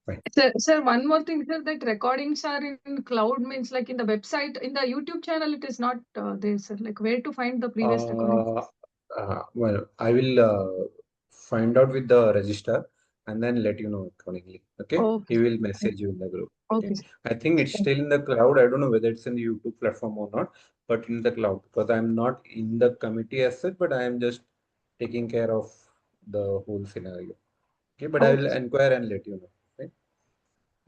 Fine. Sir, one more thing, sir, that recordings are in cloud means like in the website, in the YouTube channel, it is not there, sir. Like where to find the previous recording? Uh, well, I will find out with the registrar and then let you know accordingly. Okay, Okay. he will message you in the group. Okay, Okay, sir. I think it's still in the cloud. I don't know whether it's in the YouTube platform or not, but in the cloud because I'm not in the committee as such, but I am just taking care of the whole scenario. Okay, but I will Okay. inquire and let you know. Right?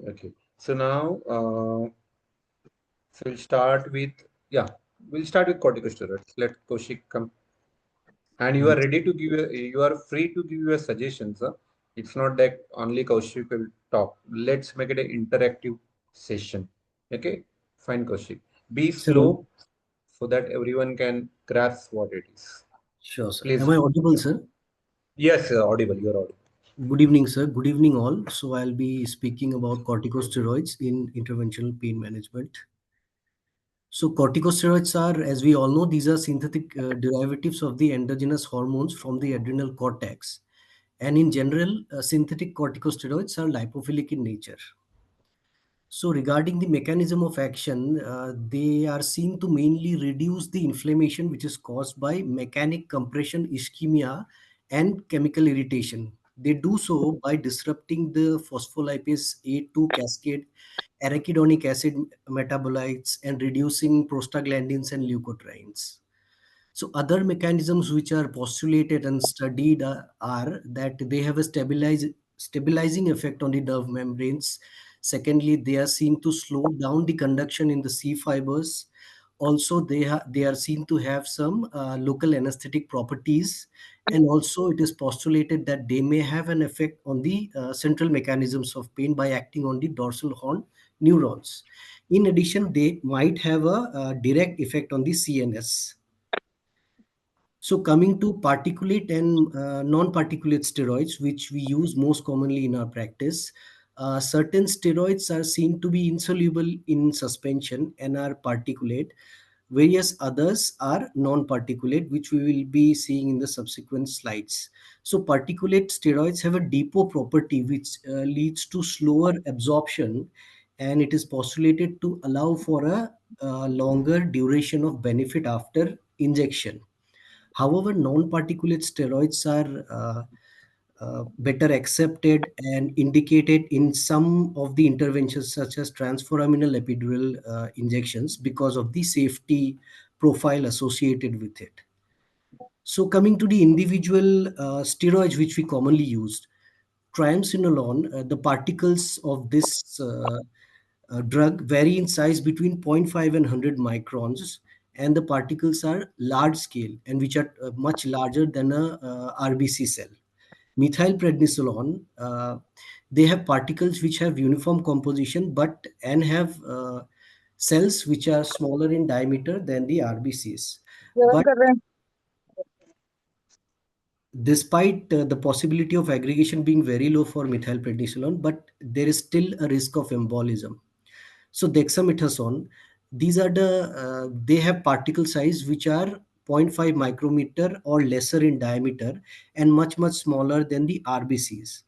Okay, so now so we'll start with yeah, we'll start with corticosteroids. Let Kaushik come. And you are Yes, ready to give you are free to give your suggestions. Huh? It's not that only Kaushik will talk. Let's make it an interactive session. Okay, fine, Kaushik. Be sir. slow so that everyone can grasp what it is. Sure, sir. Please Am I go. audible, sir? Yes, audible. You're audible. Good evening, sir. Good evening, all. So I'll be speaking about corticosteroids in interventional pain management. So corticosteroids are, as we all know, these are synthetic derivatives of the endogenous hormones from the adrenal cortex. And in general, synthetic corticosteroids are lipophilic in nature. So, regarding the mechanism of action, they are seen to mainly reduce the inflammation which is caused by mechanic compression, ischemia, and chemical irritation. They do so by disrupting the phospholipase A2 cascade, arachidonic acid metabolites, and reducing prostaglandins and leukotrienes. So other mechanisms which are postulated and studied are that they have a stabilizing effect on the nerve membranes. Secondly, they are seen to slow down the conduction in the C fibers. Also, they are seen to have some local anesthetic properties. And also, it is postulated that they may have an effect on the central mechanisms of pain by acting on the dorsal horn neurons. In addition, they might have a direct effect on the CNS. So coming to particulate and non-particulate steroids, which we use most commonly in our practice, certain steroids are seen to be insoluble in suspension and are particulate. Various others are non-particulate, which we will be seeing in the subsequent slides. So particulate steroids have a depot property which leads to slower absorption, and it is postulated to allow for a longer duration of benefit after injection. However, non-particulate steroids are better accepted and indicated in some of the interventions, such as transforaminal epidural injections, because of the safety profile associated with it. So, coming to the individual steroids which we commonly use, triamcinolone, the particles of this drug vary in size between zero point 0.5 and 100 microns, and the particles are large scale and which are much larger than a RBC cell. Methylprednisolone, they have particles which have uniform composition but and have cells which are smaller in diameter than the RBCs. But despite the possibility of aggregation being very low for methylprednisolone, but there is still a risk of embolism. So dexamethasone, these are they have particle size which are zero point 0.5 micrometer or lesser in diameter and much smaller than the RBCs.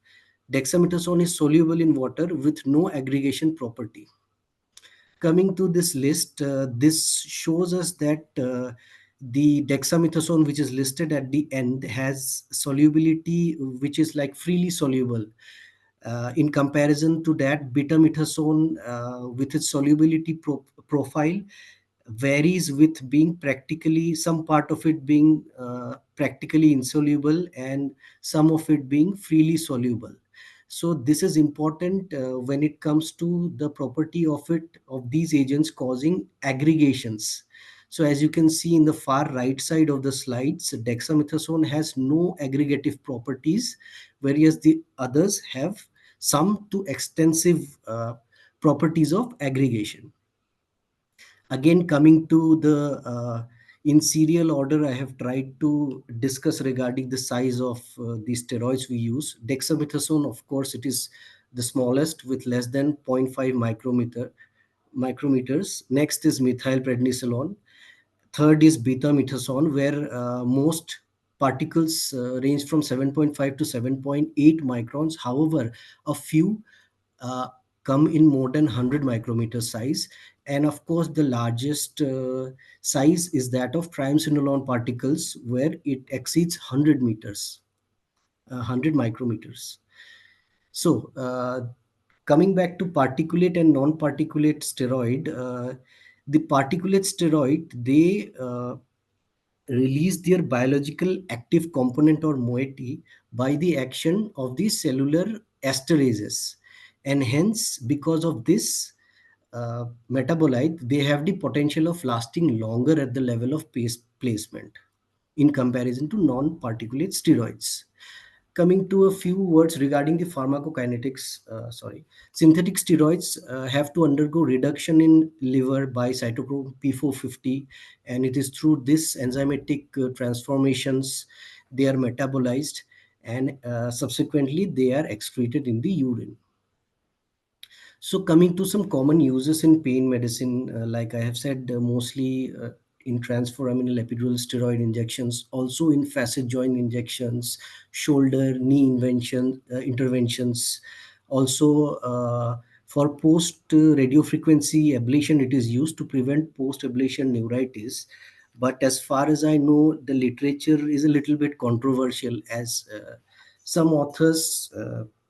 Dexamethasone is soluble in water with no aggregation property. Coming to this list, this shows us that the dexamethasone which is listed at the end has solubility which is like freely soluble. In comparison to that, betamethasone with its solubility profile varies with being practically some part of it being practically insoluble and some of it being freely soluble. So this is important when it comes to the property of these agents causing aggregations. So as you can see in the far right side of the slides, dexamethasone has no aggregative properties, whereas the others have some to extensive properties of aggregation. Again, coming to the in serial order, I have tried to discuss regarding the size of the steroids we use. Dexamethasone, of course, it is the smallest with less than zero point 0.5 micrometers. Next is methylprednisolone. Third is betamethasone, where most particles range from 7.5 to 7.8 microns. However, a few uh, come in more than 100 micrometer size. And of course, the largest size is that of triamcinolone particles, where it exceeds 100 meters, 100 micrometers. So, coming back to particulate and non-particulate steroid, the particulate steroid, they release their biological active component or moiety by the action of the cellular esterases, and hence because of this metabolite, they have the potential of lasting longer at the level of paste placement in comparison to non-particulate steroids. Coming to a few words regarding the pharmacokinetics, synthetic steroids have to undergo reduction in liver by cytochrome P450, and it is through this enzymatic transformations they are metabolized, and subsequently they are excreted in the urine. So coming to some common uses in pain medicine, like I have said, mostly in transforaminal epidural steroid injections, also in facet joint injections, shoulder, knee interventions, also for post radiofrequency ablation, it is used to prevent post ablation neuritis. But as far as I know, the literature is a little bit controversial, as some authors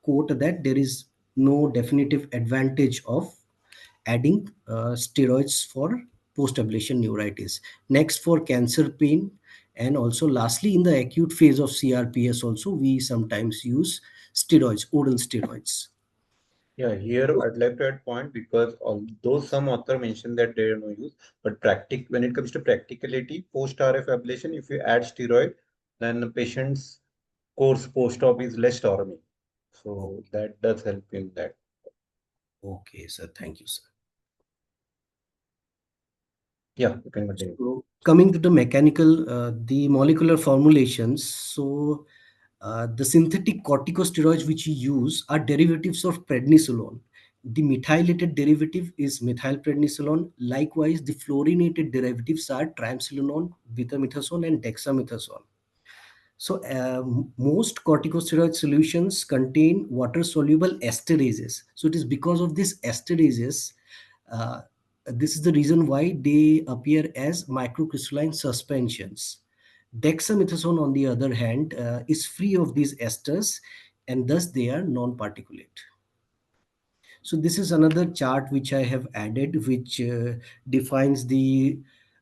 quote that there is no definitive advantage of adding steroids for post-ablation neuritis. Next, for cancer pain, and also lastly in the acute phase of CRPS also, we sometimes use steroids, oral steroids. Yeah, here I'd like to add point, because although some author mentioned that there are no use, but when it comes to practicality, post RF ablation, if you add steroid, then the patient's course post-op is less stormy. So that does help in that. Okay, sir. Thank you, sir. Yeah, you can continue. So coming to the mechanical, the molecular formulations. So the synthetic corticosteroids which you use are derivatives of prednisolone. The methylated derivative is methylprednisolone. Likewise, the fluorinated derivatives are triamcinolone, betamethasone, and dexamethasone. So, most corticosteroid solutions contain water-soluble esterases. So, it is because of this esterases, uh, this is the reason why they appear as microcrystalline suspensions. Dexamethasone, on the other hand, is free of these esters, and thus they are non-particulate. So this is another chart which I have added, which defines the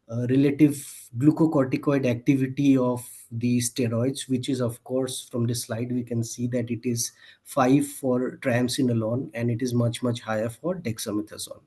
relative glucocorticoid activity of the steroids, which is, of course, from the slide we can see that it is 5 for triamcinolone and it is much, much higher for dexamethasone.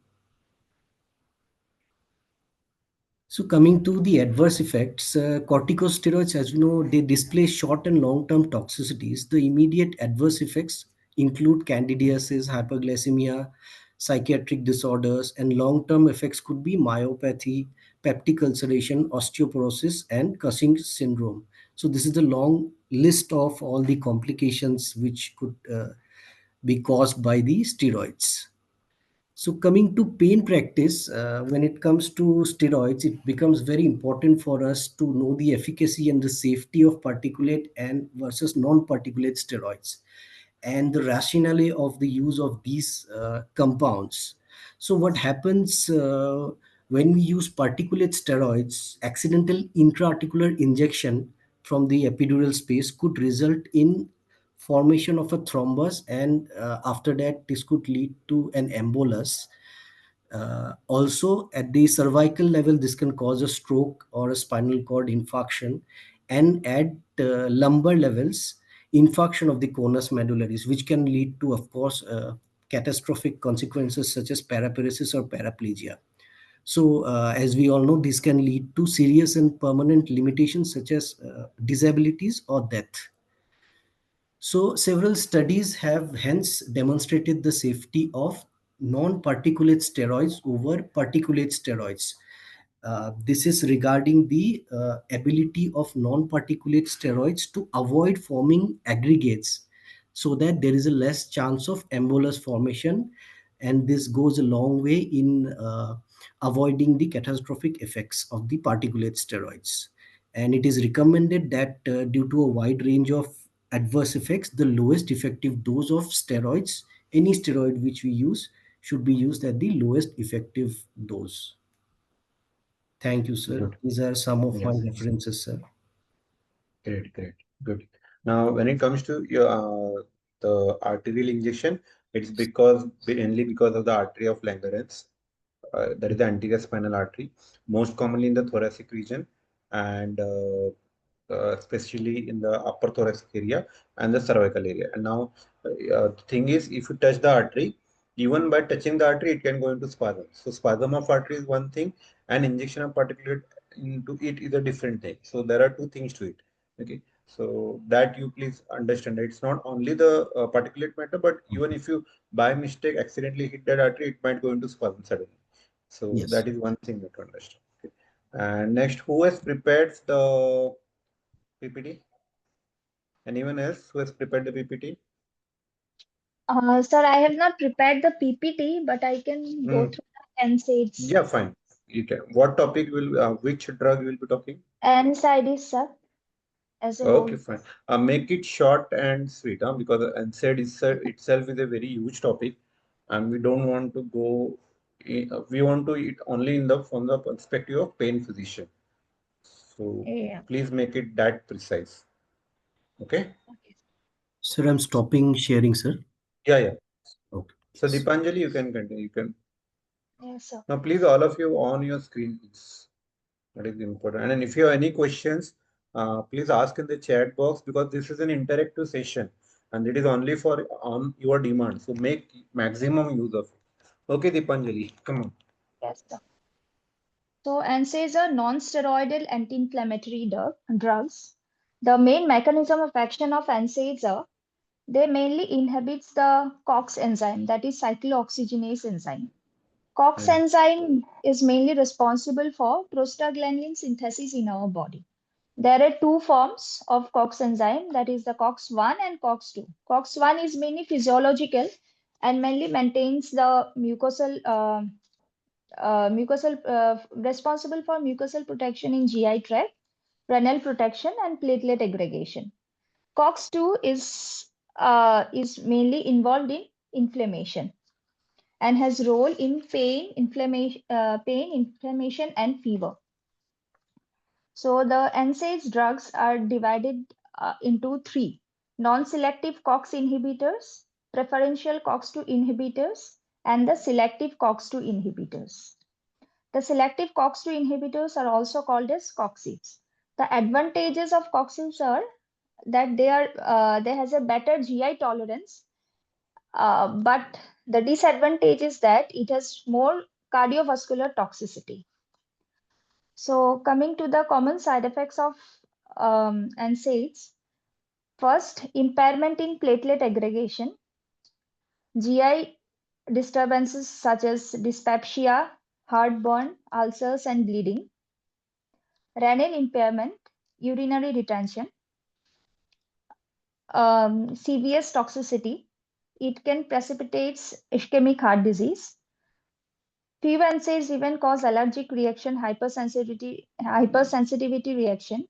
So coming to the adverse effects, corticosteroids, as you know, they display short and long-term toxicities. The immediate adverse effects include candidiasis, hyperglycemia, psychiatric disorders, and long-term effects could be myopathy, peptic ulceration, osteoporosis, and Cushing's syndrome. So this is the long list of all the complications which could be caused by the steroids. So coming to pain practice, when it comes to steroids, it becomes very important for us to know the efficacy and the safety of particulate and versus non-particulate steroids, and the rationale of the use of these compounds. So what happens when we use particulate steroids, accidental intra-articular injection from the epidural space could result in formation of a thrombus, and after that this could lead to an embolus. Also, at the cervical level, this can cause a stroke or a spinal cord infarction, and at lumbar levels, infarction of the conus medullaris, which can lead to, of course, catastrophic consequences such as paraparesis or paraplegia. So, as we all know, this can lead to serious and permanent limitations such as disabilities or death. So, several studies have hence demonstrated the safety of non-particulate steroids over particulate steroids. This is regarding the ability of non-particulate steroids to avoid forming aggregates, so that there is a less chance of embolus formation, and this goes a long way in avoiding the catastrophic effects of the particulate steroids. And it is recommended that due to a wide range of adverse effects, the lowest effective dose of steroids any steroid which we use should be used at the lowest effective dose. Thank you, sir. Good. These are some of my Yes. references, sir. Great, great, good. Now, when it comes to your the arterial injection, it's mainly because of the artery of Langerhans. That is the anterior spinal artery, most commonly in the thoracic region, and especially in the upper thoracic area and the cervical area. And now, the thing is, if you touch the artery, even by touching the artery, it can go into spasm. So, spasm of artery is one thing, and injection of particulate into it is a different thing. So, there are two things to it. Okay, so that you please understand. It's not only the particulate matter, but even if you by mistake accidentally hit that artery, it might go into spasm suddenly. So Yes. that is one thing you to understand. Okay. And next, who has prepared the PPT? Anyone else who has prepared the PPT? Sir, I have not prepared the PPT, but I can go Hmm. through the NSAIDs. Yeah, fine. You can. What topic will, which drug will be talking? NSAIDs, sir, as a Okay, whole. fine. Make it short and sweet, because NSAID itself is a very huge topic, and we don't want to go. We want to it only in the from the perspective of pain physician. So Yeah. please make it that precise. Okay. Okay. Sir, I'm stopping sharing, sir. Yeah, yeah. Okay. So Yes. Dipanjali, you can continue. You can Yes, sir. now please all of you on your screen, please. That is important. And then if you have any questions, please ask in the chat box because this is an interactive session and it is only for on your demand. So make maximum use of it. Okay, Dipanjali, come on. Yes, sir. So NSAIDs are non-steroidal anti-inflammatory drugs. The main mechanism of action of NSAIDs are they mainly inhibits the COX enzyme, that is cyclooxygenase enzyme. COX Hmm. enzyme is mainly responsible for prostaglandin synthesis in our body. There are two forms of COX enzyme, that is the COX-1 and COX-2. COX-1 is mainly physiological and mainly maintains the responsible for mucosal protection in GI tract, renal protection, and platelet aggregation. COX-2 is mainly involved in inflammation and has role in pain, inflammation, and fever. So the NSAIDs drugs are divided into three: non-selective COX inhibitors, preferential COX-2 inhibitors, and the selective COX-2 inhibitors. The selective COX-2 inhibitors are also called as COXIBs. The advantages of COXIBs are that they has a better GI tolerance, but the disadvantage is that it has more cardiovascular toxicity. So coming to the common side effects of NSAIDs, first, impairment in platelet aggregation, GI disturbances such as dyspepsia, heartburn, ulcers, and bleeding, renal impairment, urinary retention, CVS toxicity. It can precipitate ischemic heart disease. Few NSAIDs even cause allergic reaction, hypersensitivity reaction.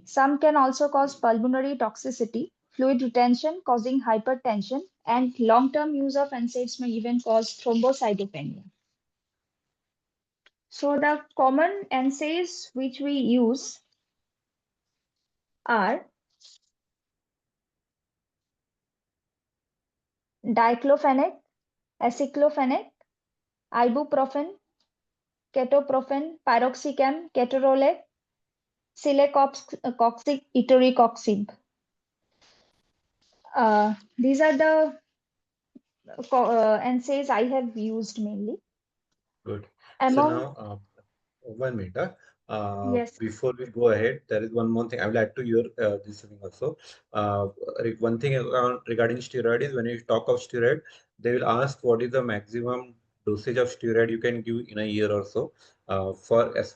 Some can also cause pulmonary toxicity, fluid retention causing hypertension, and long-term use of NSAIDs may even cause thrombocytopenia. So the common NSAIDs which we use are diclofenac, aceclofenac, ibuprofen, ketoprofen, piroxicam, ketorolac, celecoxib, etocoxib. These are the NSAIDs I have used mainly. Good. So Among now, 1 minute. Yes. Before we go ahead, there is one more thing I will add to your this thing also. One thing regarding steroid is when you talk of steroid, they will ask what is the maximum dosage of steroid you can give in a year or so.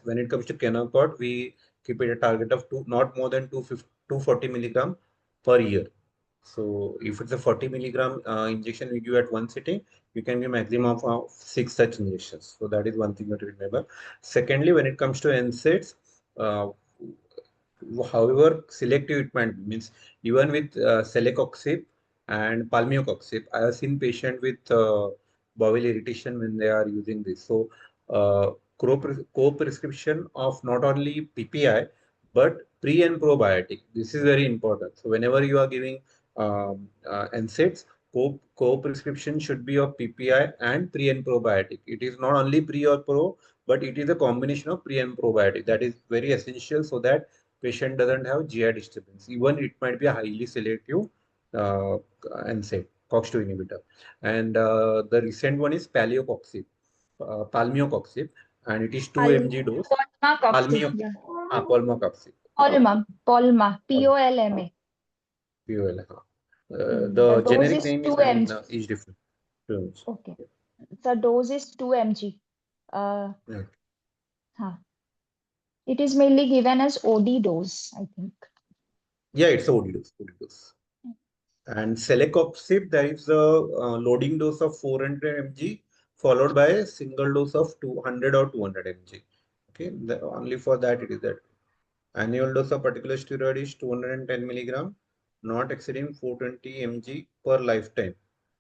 When it comes to Kenacort, we keep it a target of not more than 240 milligram per year. So if it's a 40 milligram injection we give at one sitting, you can give maximum of 6 such injections. So that is one thing to remember. Secondly, when it comes to NSAIDs, uh, however selective it might be, means even with celecoxib, and palmiocoxib. I have seen patient with bowel irritation when they are using this. So co-prescription of not only PPI but pre and probiotic. This is very important. So whenever you are giving NSAIDs, co-prescription should be of PPI and pre and probiotic. It is not only pre or pro, but it is a combination of pre and probiotic. That is very essential so that patient doesn't have GI disturbance. Even it might be a highly selective uh, NSAID, COX-2 inhibitor. And the recent one is palmiocoxib, and it is 2 mg dose. Polmacoxib, Palmio, yeah. Polmacoxib. Polma, Polma. POL. The The dose generic is name is, 2 I mean, mg. is different. 2 mg. Okay. The dose is 2 mg. Yeah. Huh. It is mainly given as OD dose, I think. Yeah, it's a OD dose. OD dose. And celecoxib, there is a loading dose of 400 mg followed by a single dose of 200 or 200 mg. Okay, only for that it is that. Annual dose of particular steroid is 210 milligram, not exceeding 420 mg per lifetime.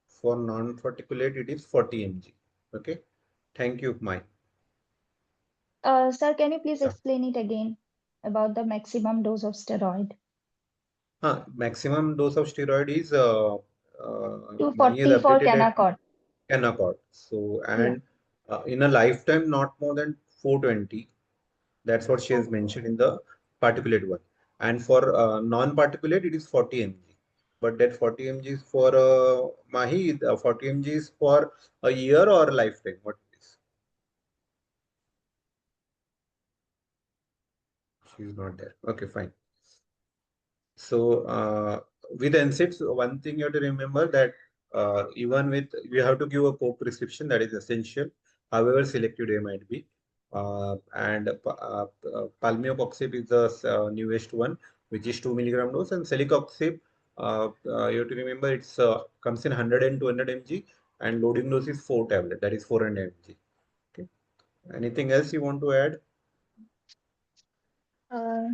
For non-particulate, it is 40 mg. Okay, thank you, Mai. Sir, can you please Yeah. explain it again about the maximum dose of steroid? Maximum dose of steroid is Mai has 240 for updated at Canacort. Canacort. So, Yeah. and in a lifetime, not more than 420. That's what she has Oh, mentioned in the particulate one. And for non-particulate, it is 40 mg. But that 40 mg is for Mahi, the 40 mg is for a year or a lifetime. What is? She's not there. Okay, fine. So with NSAIDs, one thing you have to remember that even with you have to give a co-prescription that is essential, however selective they might be. Palmiocoxib is the newest one, which is 2 milligram dose, and celecoxib, you have to remember it's comes in 100 and 200 mg, and loading dose is 4 tablet, that is 400 mg. Okay. Anything else you want to add? uh,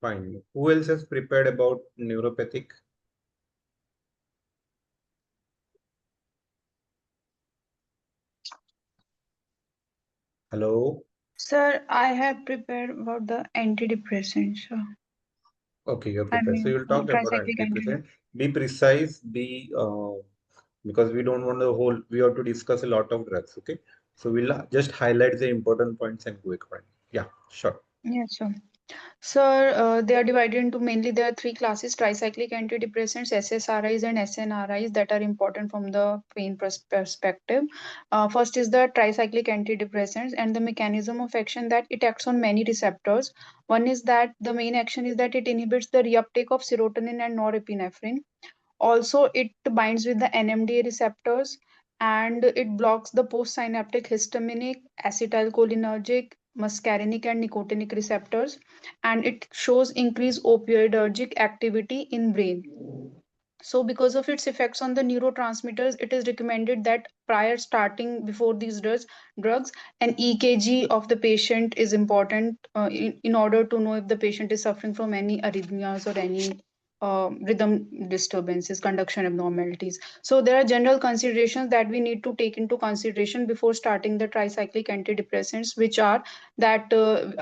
Fine. Who else has prepared about neuropathic? Hello. Sir, I have prepared about the antidepressants. Okay, you're I prepared. So mean, you'll talk about tricyclic antidepressant. antidepressant. Be precise, because we don't want the whole, we have to discuss a lot of drugs. Okay. So we'll just highlight the important points and go accordingly. Yeah, sure. Yes, sir. Sir, they are divided into mainly there are three classes: tricyclic antidepressants, SSRIs, and SNRIs that are important from the pain perspective. First is the tricyclic antidepressants, and the mechanism of action that it acts on many receptors. One is that the main action is that it inhibits the reuptake of serotonin and norepinephrine. Also, it binds with the NMDA receptors, and it blocks the postsynaptic histaminic, acetylcholinergic, muscarinic, and nicotinic receptors, and it shows increased opioidergic activity in brain. So because of its effects on the neurotransmitters, it is recommended that prior starting before these drugs, an EKG of the patient is important in order to know if the patient is suffering from any arrhythmias or any rhythm disturbances, conduction abnormalities. So there are general considerations that we need to take into consideration before starting the tricyclic antidepressants, which are that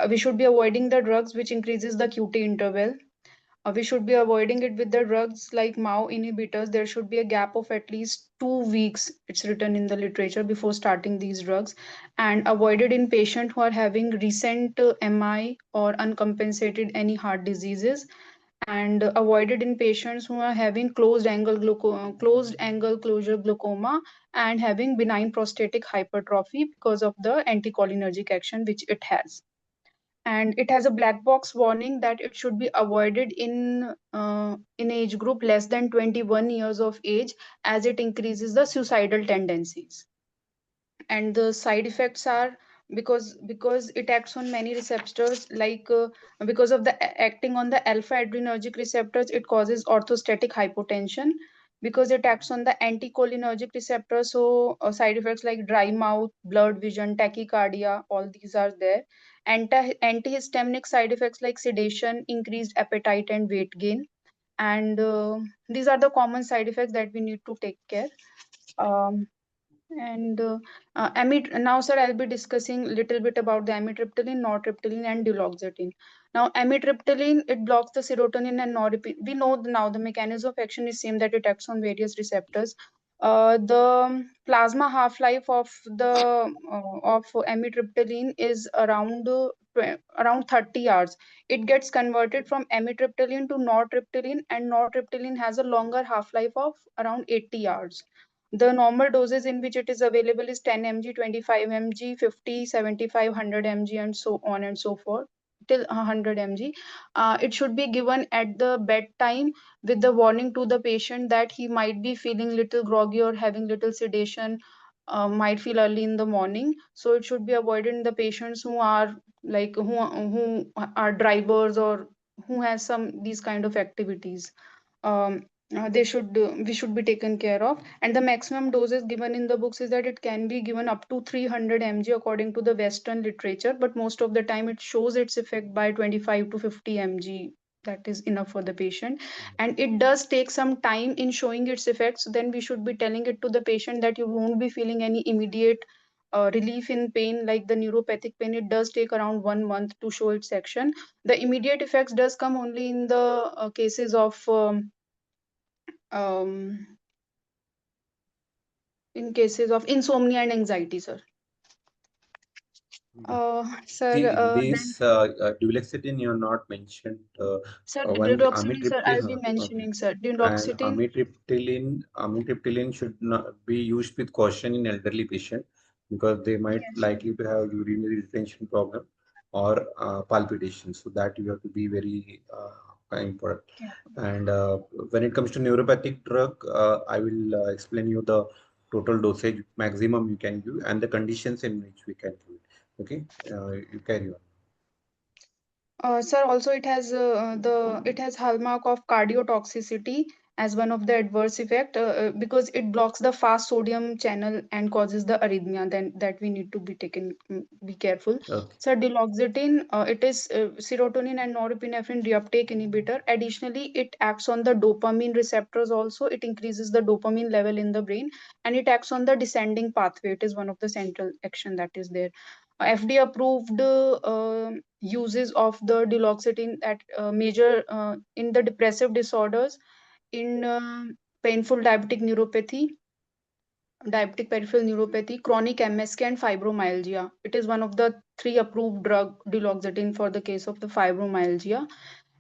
we should be avoiding the drugs which increases the QT interval. We should be avoiding it with the drugs like MAO inhibitors. There should be a gap of at least 2 weeks, it's written in the literature, before starting these drugs, and avoided in patients who are having recent MI or uncompensated any heart diseases, and avoided in patients who are having closed angle closure glaucoma and having benign prostatic hypertrophy because of the anticholinergic action which it has. And it has a black box warning that it should be avoided in age group less than 21 years of age, as it increases the suicidal tendencies. And the side effects are, because it acts on many receptors, like because of the acting on the alpha adrenergic receptors, it causes orthostatic hypotension. because it acts on the anticholinergic receptor. So side effects like dry mouth, blurred vision, tachycardia, all these are there. Antihistaminic side effects like sedation, increased appetite, and weight gain. And these are the common side effects that we need to take care. Um, and now, sir, I'll be discussing a little bit about the amitriptyline, nortriptyline, and duloxetine. Now, amitriptyline, it blocks the serotonin and norepinephrine. We know now the mechanism of action is same, that it acts on various receptors. The plasma half-life of the of amitriptyline is around 30 hours. It gets converted from amitriptyline to nortriptyline, and nortriptyline has a longer half-life of around 80 hours. The normal doses in which it is available is 10 mg, 25 mg, 50, 75, 100 mg, and so on and so forth till 100 mg. It should be given at the bedtime with the warning to the patient that he might be feeling little groggy or having little sedation, might feel early in the morning. So it should be avoided in the patients who are like who are drivers or who has some these kind of activities. um, they should we should be taken care of. And the maximum doses given in the books is that it can be given up to 300 mg according to the western literature, but most of the time it shows its effect by 25 to 50 mg. That is enough for the patient, and it does take some time in showing its effects. Then we should be telling it to the patient that you won't be feeling any immediate relief in pain like the neuropathic pain. It does take around 1 month to show its action. The immediate effects does come only in the cases of um, in cases of insomnia and anxiety, sir. Sir, See, in then, this duloxetine, you are not mentioned sir, one duloxetine, sir, I'll be amitriptyline. Okay. mentioning, sir. And Duloxetine, amitriptyline should not be used with caution in elderly patient because they might yes, sir. likely to have urinary retention problem or palpitation. So that you have to be very important. Yeah. And when it comes to neuropathic drug, I will explain you the total dosage maximum you can give and the conditions in which we can give it. Okay, you carry on. Sir, also it has hallmark of cardiotoxicity as one of the adverse effect, because it blocks the fast sodium channel and causes the arrhythmia. Then that we need to be taken be careful. Okay. Sir, duloxetine, it is serotonin and norepinephrine reuptake inhibitor. Additionally, it acts on the dopamine receptors. Also, it increases the dopamine level in the brain, and it acts on the descending pathway. It is one of the central action that is there. FDA approved uses of the duloxetine at major in the depressive disorders, in painful diabetic peripheral neuropathy, chronic MSK, and fibromyalgia. It is one of the three approved drug, duloxetine, for the case of the fibromyalgia.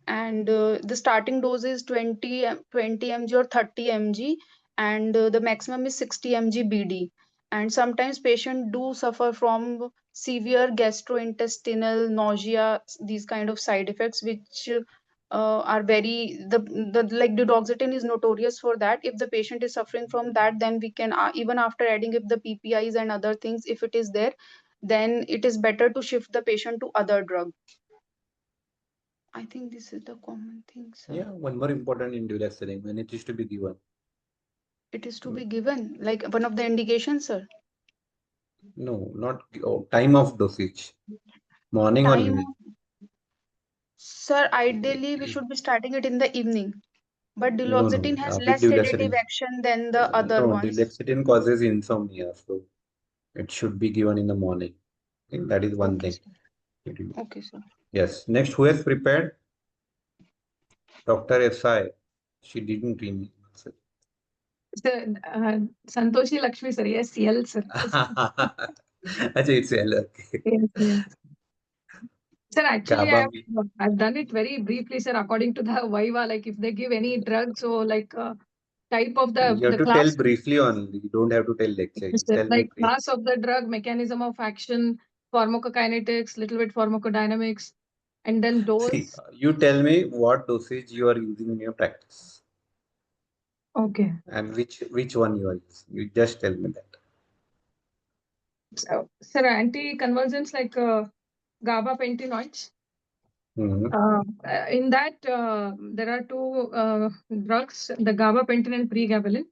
And the starting dose is 20 mg or 30 mg, and the maximum is 60 mg BD. And sometimes patients do suffer from severe gastrointestinal nausea, these kind of side effects, which are very the like duloxetine is notorious for that. If the patient is suffering from that, then we can even after adding if the PPIs and other things, if it is there, then it is better to shift the patient to other drug. I think this is the common thing, sir. Yeah, one more important in duloxetine when it is to be given. It is to be given like one of the indications, sir. No, not time of dosage, morning or Time, evening. sir, ideally we should be starting it in the evening, but No, no, duloxetine has with less sedative duloxetine. action than the other No, ones. duloxetine causes insomnia, so it should be given in the morning. I think that is one Okay, thing. sir. Okay, sir. Yes. Next, who has prepared? Dr. SI. She didn't read. Sir, Santoshi Lakshmi, sir. Yes, L, sir. Actually, it's L. Okay. Yes, yes. Sir, actually, GABA. I've done it very briefly, sir, according to the Viva. Like, if they give any drug, so like type of You have the to tell class, briefly only. You don't have to tell lecture. You tell me like brief. class of the drug, mechanism of action, pharmacokinetics, little bit pharmacodynamics, and then See, dose. you tell me what dosage you are using in your practice Okay. and which one you are using. You just tell me that. So, sir, anticonvulsants like GABA pentinoids. In that, there are two drugs, the gabapentin and pregabalin.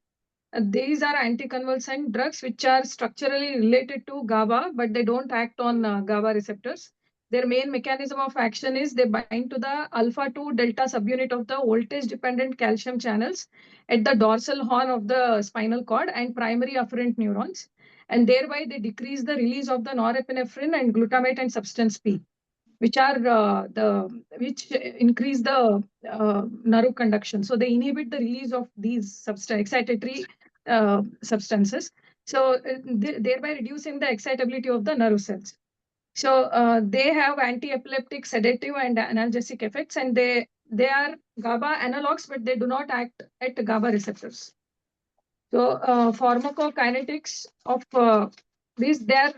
These are anticonvulsant drugs which are structurally related to GABA, but they don't act on GABA receptors. Their main mechanism of action is they bind to the alpha 2 delta subunit of the voltage dependent calcium channels at the dorsal horn of the spinal cord and primary afferent neurons. And thereby they decrease the release of the norepinephrine and glutamate and substance P, which increase the nerve conduction. So they inhibit the release of these excitatory substances. So thereby reducing the excitability of the nerve cells. So they have anti-epileptic, sedative, and analgesic effects, and they are GABA analogs, but they do not act at GABA receptors. So pharmacokinetics of these, the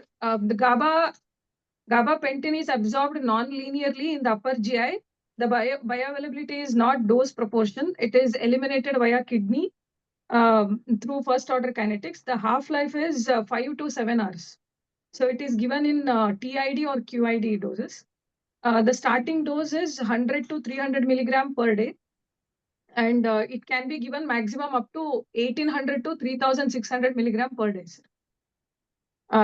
gabapentin is absorbed non-linearly in the upper GI. The bioavailability is not dose proportion. It is eliminated via kidney through first order kinetics. The half-life is 5 to 7 hours. So it is given in TID or QID doses. The starting dose is 100 to 300 milligram per day. And it can be given maximum up to 1800 to 3600 milligram per day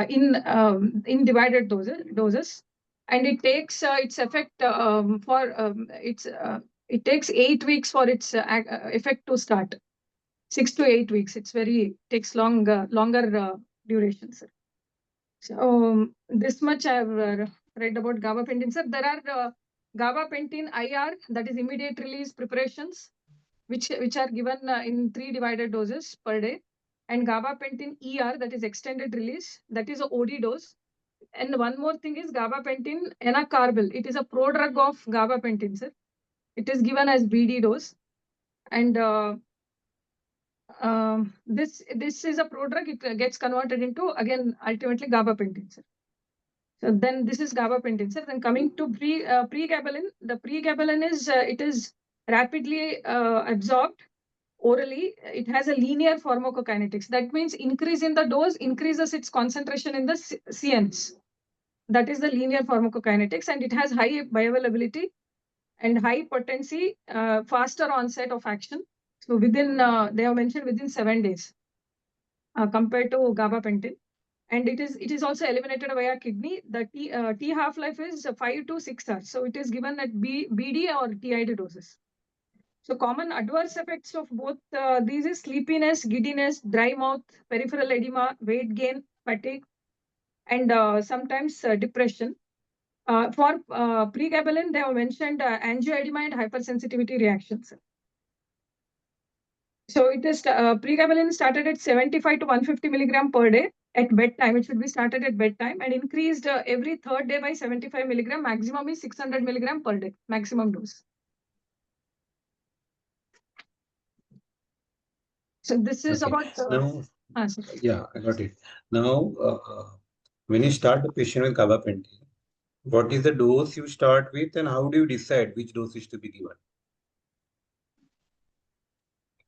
in divided doses. And it takes its effect it takes 8 weeks for its effect to start. 6 to 8 weeks. Takes longer duration, sir. So this much I've read about gabapentin, sir. There are gabapentin IR, that is immediate release preparations, which are given in 3 divided doses per day, and gabapentin ER, that is extended release, that is a OD dose. And one more thing is gabapentin enacarbil. It is a prodrug of gabapentin, sir. It is given as BD dose, and this is a prodrug. It gets converted into, again, ultimately gabapentin, sir. So then this is gabapentin, sir. Then coming to pregabalin, the pregabalin is it is rapidly absorbed orally. It has a linear pharmacokinetics. That means increase in the dose increases its concentration in the CNS. That is the linear pharmacokinetics, and it has high bioavailability and high potency, faster onset of action. So within, they have mentioned within 7 days compared to gabapentin. And it is also eliminated via kidney. The T half-life is 5 to 6 hours. So it is given at BD or TID doses. So common adverse effects of both these is sleepiness, giddiness, dry mouth, peripheral edema, weight gain, fatigue, and sometimes depression. For pregabalin, they have mentioned angioedema and hypersensitivity reactions. So it is pregabalin started at 75 to 150 milligram per day at bedtime. It should be started at bedtime and increased every third day by 75 milligram. Maximum is 600 milligram per day, maximum dose. So this is about. Now, yeah, I got it. Now, when you start the patient with gabapentin, what is the dose you start with, and how do you decide which dose is to be given?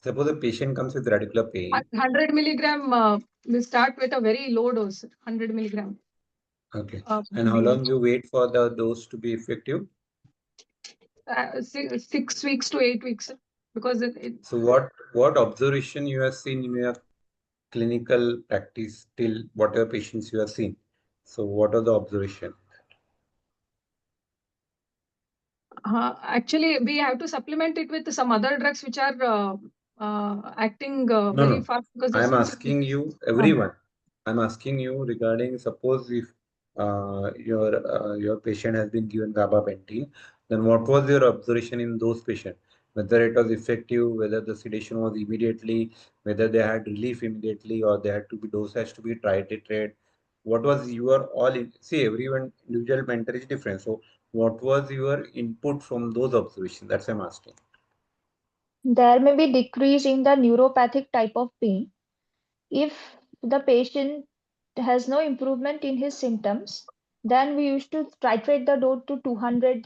Suppose the patient comes with radicular pain. 100 milligram, we start with a very low dose, 100 milligram. Okay. And how long you wait for the dose to be effective? 6 weeks to 8 weeks. Because so what observation you have seen in your clinical practice till whatever patients you have seen? So what are the observation? Actually, we have to supplement it with some other drugs which are acting very fast. Because I'm asking you, everyone. I'm asking you regarding, suppose if your patient has been given gabapentin, then what was your observation in those patients? Whether it was effective, whether the sedation was immediately, whether they had relief immediately, or they had to be dose has to be titrated. What was your see, everyone individual mentor is different. So what was your input from those observations? That's what I'm asking. There may be decrease in the neuropathic type of pain. If the patient has no improvement in his symptoms, then we used to titrate the dose to 200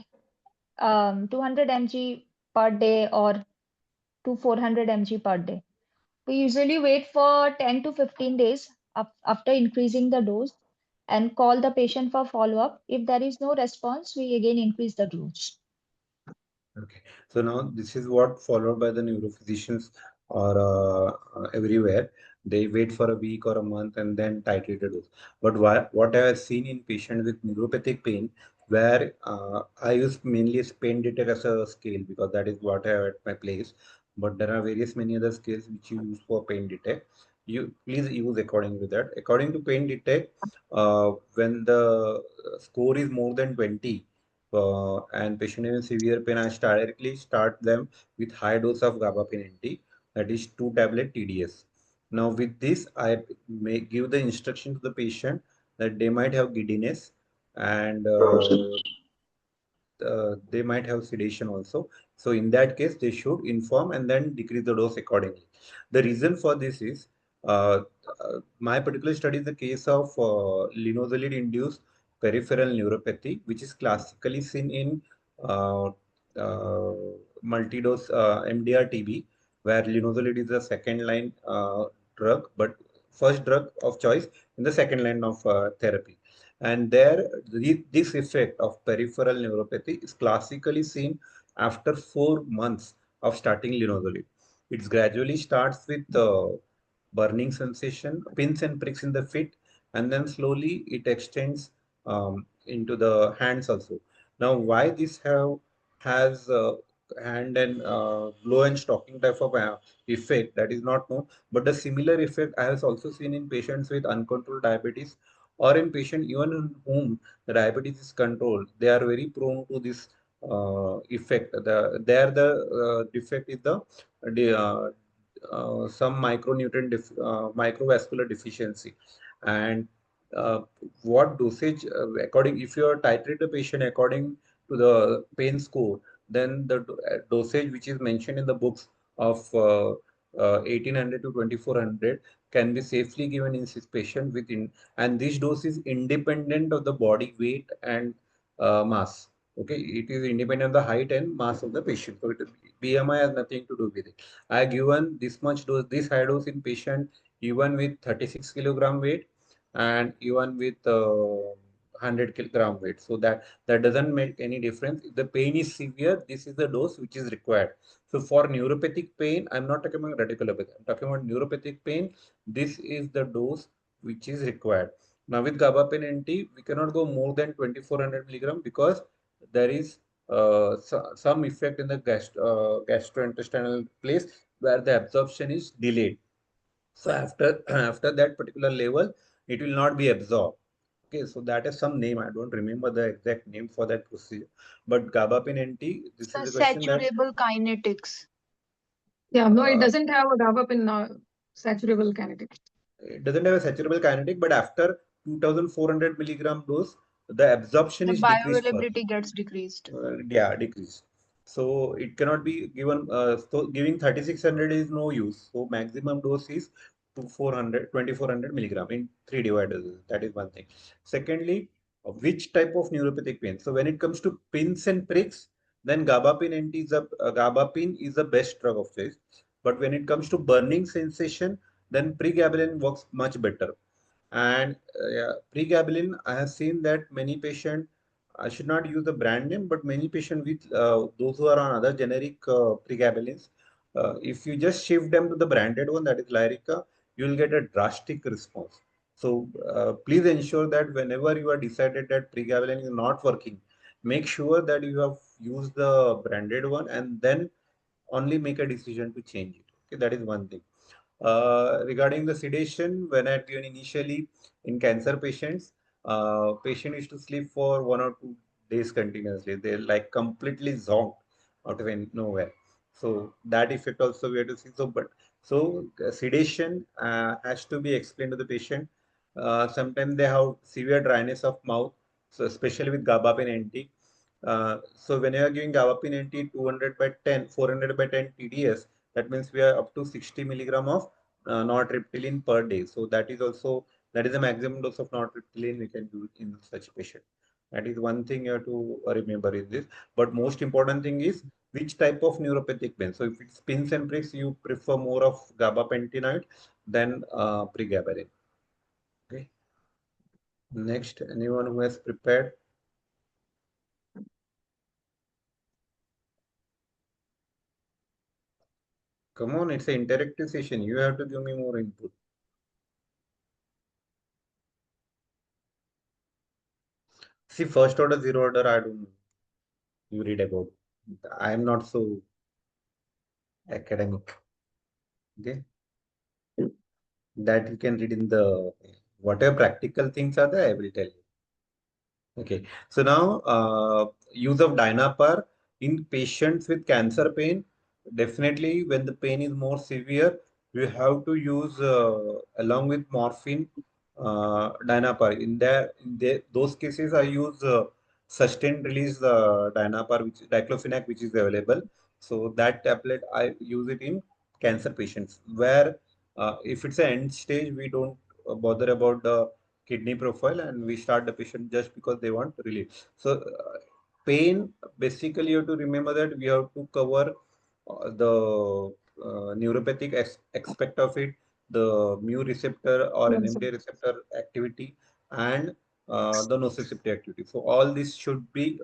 mg per day or to 400 mg per day. We usually wait for 10 to 15 days after increasing the dose and call the patient for follow-up. If there is no response, we again increase the dose. Okay, so now this is what followed by the neurophysicians or everywhere. They wait for a week or a month and then titrate the dose. But what I have seen in patients with neuropathic pain, where I use mainly a pain detector as a scale because that is what I have at my place. But there are various many other scales which you use for pain detect. You please use according to that. According to pain detect, when the score is more than 20 and patient in severe pain, I directly start them with high dose of gabapentin, that is 2 tablet TDS. Now with this, I may give the instruction to the patient that they might have giddiness and they might have sedation also. So in that case, they should inform and then decrease the dose accordingly. The reason for this is uh, my particular study is the case of linozolid-induced peripheral neuropathy, which is classically seen in uh, uh, multi-dose MDR TB, where linozolid is the second line drug, but first drug of choice in the second line of therapy. And there, this effect of peripheral neuropathy is classically seen after 4 months of starting linozolid. It gradually starts with burning sensation, pins and pricks in the feet, and then slowly it extends into the hands also. Now, why this has hand and blow and stocking type of effect, that is not known, but the similar effect I have also seen in patients with uncontrolled diabetes or in patient even in whom the diabetes is controlled. They are very prone to this effect. The defect is some microvascular deficiency. And what dosage according, if you are titrate the patient according to the pain score, then the dosage which is mentioned in the books of 1800 to 2400 can be safely given in this patient within, and this dose is independent of the body weight and mass. Okay, it is independent of the height and mass of the patient. So BMI has nothing to do with it. I have given this much dose, this high dose in patient even with 36 kilogram weight and even with 100 kilogram weight. So that doesn't make any difference. If the pain is severe, this is the dose which is required. So for neuropathic pain, I'm not talking about radiculopathy. I'm talking about neuropathic pain. This is the dose which is required. Now with gabapentin, we cannot go more than 2400 milligram because there is some effect in the gastrointestinal place where the absorption is delayed. So after after that particular level, it will not be absorbed. Okay, so that is some name. I don't remember the exact name for that procedure. But gabapentin, this The is a question that saturable kinetics. Yeah, no, it uh, doesn't have a GABApin saturable kinetic. it doesn't have a saturable kinetic, but after 2400 milligram dose, the absorption The is decreased further. bioavailability gets decreased. Yeah, decrease. So it cannot be given. So giving 3600 is no use. So maximum dose is to 2400 milligram in 3 dividers. That is one thing. Secondly, which type of neuropathic pain? So when it comes to pins and pricks, then gabapin is the best drug of choice. But when it comes to burning sensation, then pregabalin works much better. And yeah, pregabalin, I have seen that many patients, I should not use the brand name, but many patients with those who are on other generic pregabalins, if you just shift them to the branded one, that is Lyrica, you will get a drastic response. So please ensure that whenever you are decided that pregabalin is not working, make sure that you have used the branded one and then only make a decision to change it. Okay, that is one thing. Regarding the sedation, when I had given initially in cancer patients, patient used to sleep for 1 or 2 days continuously. They're like completely zonked out of nowhere. So that effect also we have to see. So sedation has to be explained to the patient. Sometimes they have severe dryness of mouth, so especially with gabapentin. So when you are giving gabapentin 200 by 10, 400 by 10 TDS, that means we are up to 60 milligram of nortriptyline per day. So that is also, that is the maximum dose of nortriptyline we can do in such patient. That is one thing you have to remember in this. But most important thing is which type of neuropathic pain. So if it's pins and pricks, you prefer more of gabapentinoid than pregabalin. Okay. Next, anyone who has prepared? Come on, it's an interactive session. You have to give me more input. See, first order, zero order, I don't know. You read about. I am not so academic. Okay. That you can read in the whatever practical things are there, I will tell you. Okay, so now use of Dynapar in patients with cancer pain. Definitely, when the pain is more severe, you have to use along with morphine Dynapar. Those cases, I use sustained release Dynapar, which diclofenac, which is available. So that tablet I use it in cancer patients. Where if it's an end stage, we don't bother about the kidney profile and we start the patient just because they want relief. So pain, basically you have to remember that we have to cover the neuropathic aspect of it, the mu receptor or Yes, sir. NMDA receptor activity, and the nociceptive activity. So all this should be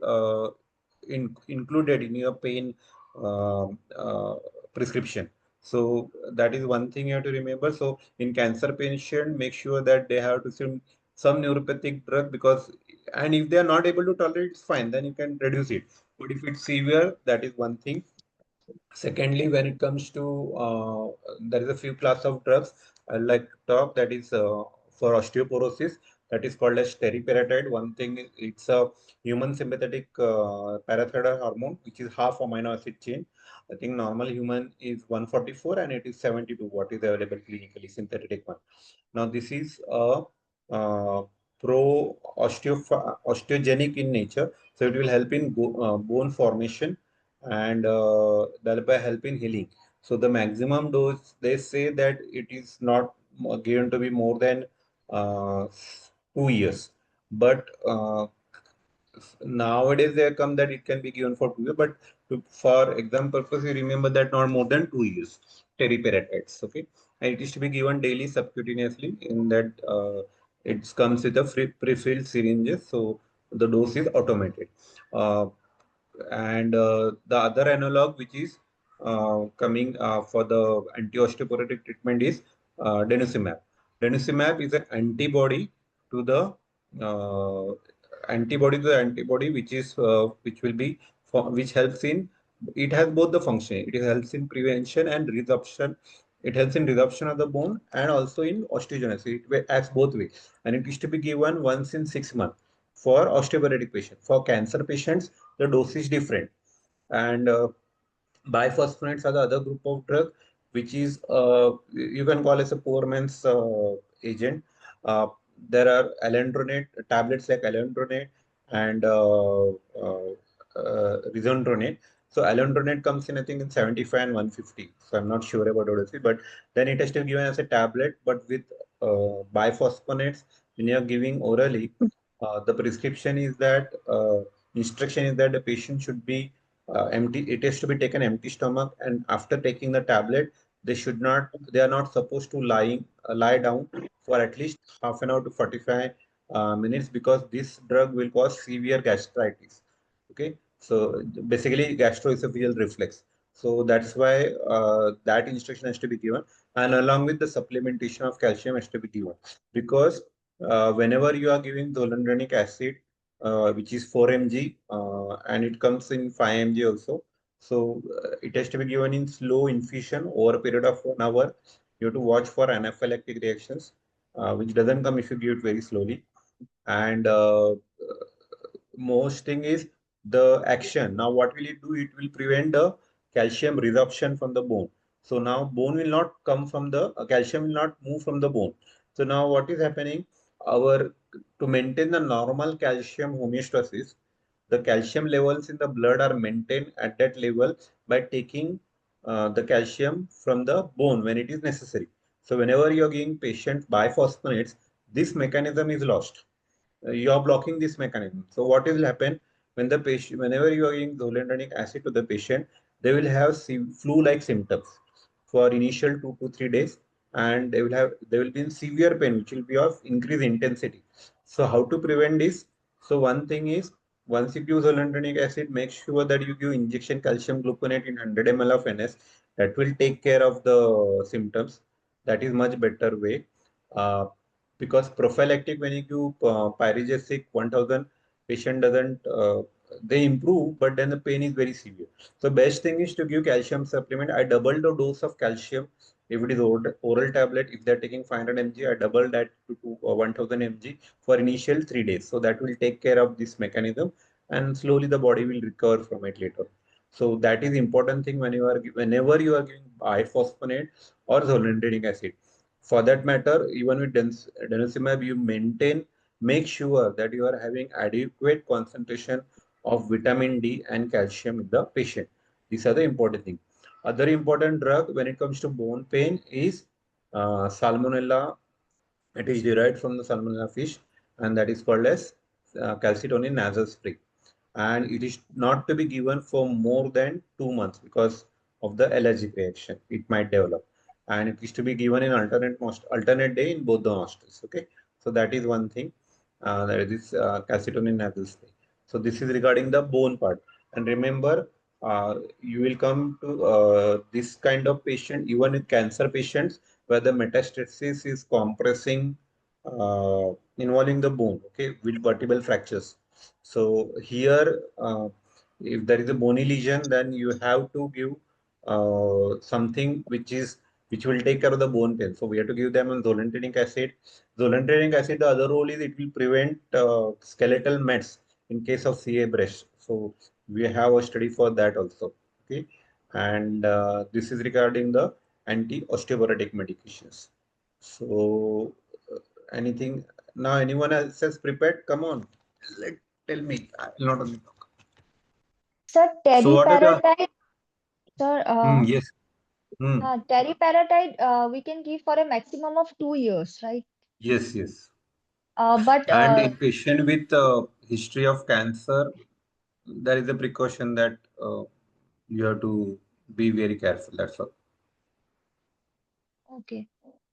included in your pain prescription. So that is one thing you have to remember. So in cancer patient, make sure that they have to some neuropathic drug, because and if they are not able to tolerate, it's fine, then you can reduce it. But if it's severe, that is one thing. Secondly, when it comes to there is a few class of drugs I like to talk, that is for osteoporosis, that is called as teriparatide. One thing it's a human sympathetic parathyroid hormone, which is half amino acid chain. I think normal human is 144 and it is 72. What is available clinically, synthetic one. Now this is a pro osteogenic in nature, so it will help in bone formation and thereby help in healing. So the maximum dose, they say that it is not given to be more than 2 years. But nowadays they come that it can be given for 2 years. But for exam purpose, you remember that not more than 2 years. Teriparatides, okay, and it is to be given daily subcutaneously. In that, it comes with a pre-filled syringes, so the dose is automated. And the other analog which is coming for the anti-osteoporotic treatment is denosumab. Denosumab is an uh, antibody to the antibody, which is which will be which helps in, it has both the function. It helps in prevention and resorption. It helps in resorption of the bone and also in osteogenesis. It acts both ways, and it is to be given once in 6 months for osteoporotic patients. For cancer patients, the dose is different. And biphosphonates are the other group of drug, which is you can call as a poor man's agent. Uh, there are alendronate tablets like alendronate and risonronate. So alendronate comes in I think in 75 and 150. So I'm not sure about ODC, but then it has to be given as a tablet. But with biphosphonates, when you are giving orally, the prescription is that instruction is that the patient should be empty. It has to be taken empty stomach, and after taking the tablet, they are not supposed to lie down for at least half an hour to 45 minutes, because this drug will cause severe gastritis. Okay, so basically gastroesophageal reflux. So that's why that instruction has to be given, and along with the supplementation of calcium has to be given, because whenever you are giving zoledronic acid, which is 4 mg, and it comes in 5 mg also. So it has to be given in slow infusion over a period of 1 hour. You have to watch for anaphylactic reactions, which doesn't come if you give it very slowly. And most thing is the action. Now, what will it do? It will prevent the calcium resorption from the bone. So now bone will not come from the calcium will not move from the bone. So now what is happening? Our To maintain the normal calcium homeostasis, the calcium levels in the blood are maintained at that level by taking the calcium from the bone when it is necessary. So whenever you are giving patient biphosphonates, this mechanism is lost. You are blocking this mechanism. So what will happen when the patient, whenever you are giving zoledronic acid to the patient, they will have flu-like symptoms for initial 2 to 3 days, and they will be in severe pain, which will be of increased intensity. So how to prevent this? So one thing is once you give zoledronic acid, make sure that you give injection calcium gluconate in 100 ml of NS. That will take care of the symptoms. That is much better way. Uh, because prophylactic, when you give pyrogesic 1000, patient doesn't, they improve, but then the pain is very severe. So best thing is to give calcium supplement. I double the dose of calcium. If it is oral tablet, if they're taking 500 mg, I double that to 1000 mg for initial 3 days. So that will take care of this mechanism, and slowly the body will recover from it later. So that is important thing when whenever you are giving biphosphonate or zoledronic acid. For that matter, even with denosumab, you make sure that you are having adequate concentration of vitamin D and calcium in the patient. These are the important things. Other important drug when it comes to bone pain is salmonella. It is derived from the salmonella fish, and that is called as calcitonin nasal spray. And it is not to be given for more than 2 months because of the allergic reaction it might develop. And it is to be given in alternate day in both the nostrils. Okay, so that is one thing. That is calcitonin nasal spray. So this is regarding the bone part. And remember, you will come to this kind of patient, even in cancer patients, where the metastasis is compressing, involving the bone, okay, with vertebral fractures. So here, if there is a bony lesion, then you have to give something which will take care of the bone pain. So we have to give them on zoledronic acid. Zoledronic acid, the other role is it will prevent skeletal mets in case of CA breast. So we have a study for that also. Okay, and this is regarding the anti-osteoporotic medications. So anything now? Anyone else has prepared? Come on, tell me. I will not only talk. Sir, So what are the? teriparatide, sir, Yes. Hmm. teriparatide, we can give for a maximum of 2 years, right? Yes. Yes. But And in patient with history of cancer, there is a precaution that you have to be very careful. That's all. okay.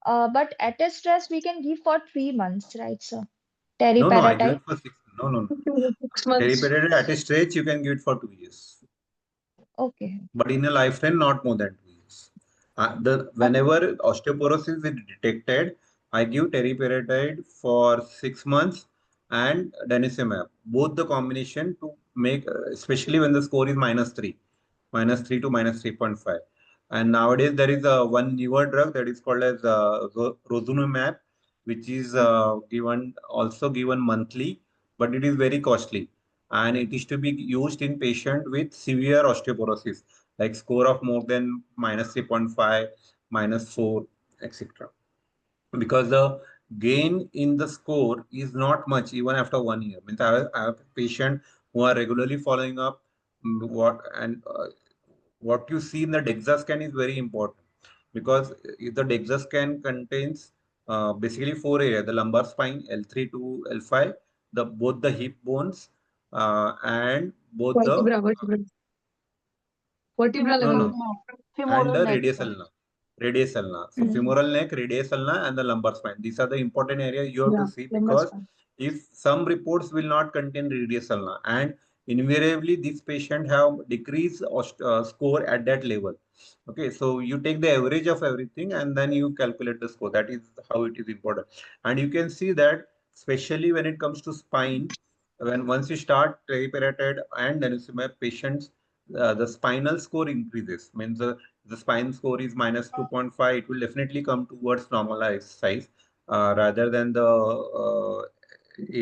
But at a stress, we can give for 3 months, right, sir? No, no, I give Teriparatide. it for 6. No, no, no. 6 months. Teriparatide at a stretch, you can give it for 2 years. Okay. But in a lifetime, not more than 2 years. Okay. Whenever osteoporosis is detected, I give teriparatide for 6 months and denosumab, both the combination to make, especially when the score is -3 to -3.5. And nowadays there is a one newer drug that is called as rozanolixizumab, which is given also given monthly, but it is very costly, and it is to be used in patient with severe osteoporosis, like score of more than -3.5, -4, etc. Because the gain in the score is not much even after 1 year. Means I have a patient who are regularly following up. What you see in the DEXA scan is very important, because if the DEXA scan contains basically four areas: the lumbar spine, L3 to L5, the both the hip bones, and both the Vertebral no, level. no, No, and femoral the neck, radius sir. ulna. Radius ulna. So Mm. femoral neck, radius ulna, and the lumbar spine. These are the important areas you have to Yeah, see, lumbar because spine. if some reports will not contain radius ulna, and invariably this patient have decreased score at that level. Okay, so you take the average of everything and then you calculate the score. That is how it is important. And you can see that especially when it comes to spine, when once you start teriparatide and denosumab, patients the spinal score increases. Means the spine score is -2.5, it will definitely come towards normalized size, rather than the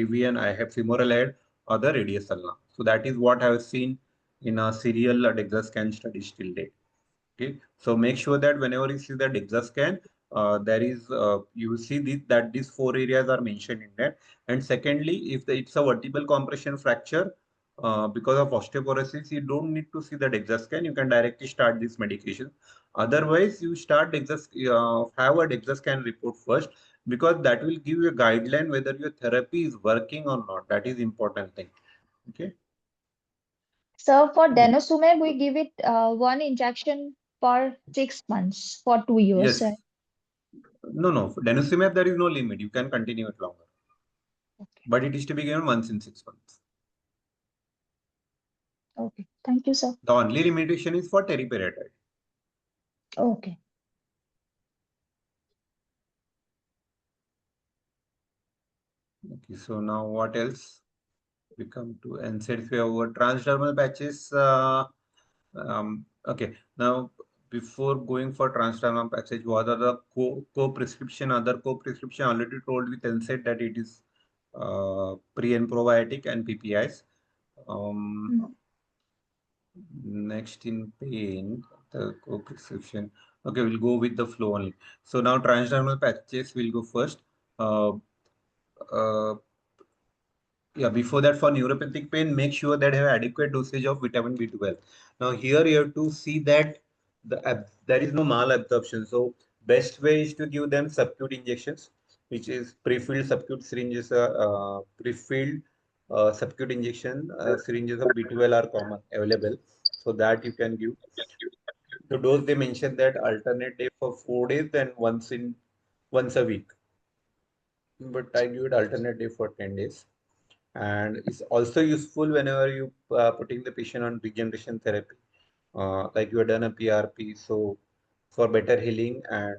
avian, I have femoral head or the radius ulna. So that is what I have seen in a serial DEXA scan study till date. Okay, so make sure that whenever you see the DEXA scan, there is you will see that these four areas are mentioned in that. And secondly, if it's a vertebral compression fracture because of osteoporosis, you don't need to see the DEXA scan. You can directly start this medication. Otherwise, you start have a DEXA scan report first, because that will give you a guideline whether your therapy is working or not. That is important thing. Okay. So for Yeah. denosumab, we give it one injection per 6 months for 2 years, Yes. right? No, no. For denosumab, there is no limit. You can continue it longer, Okay. but it is to be given once in 6 months. Okay. Thank you, sir. The only limitation is for teriparatide. Okay. Okay, so now what else? We come to NSAIDs. We have transdermal patches. Okay, now before going for transdermal patches, what are the co-prescription? Other co-prescription already told with NSAID that it is pre and probiotic and PPIs. Mm. Next in pain, the co-prescription. Okay, we'll go with the flow only. So now transdermal patches will go first. Uh, uh, Yeah, before that, for neuropathic pain, make sure that have adequate dosage of vitamin B12. Now here you have to see that there is no malabsorption. So best way is to give them subcut injections, which is pre-filled subcut syringes. Pre-filled subcut injection syringes of B12 are common available, so that you can give. The dose they mentioned that alternate day for 4 days and once a week, but I give it alternate day for 10 days. And it's also useful whenever you putting the patient on regeneration therapy, like you have done a PRP. So for better healing and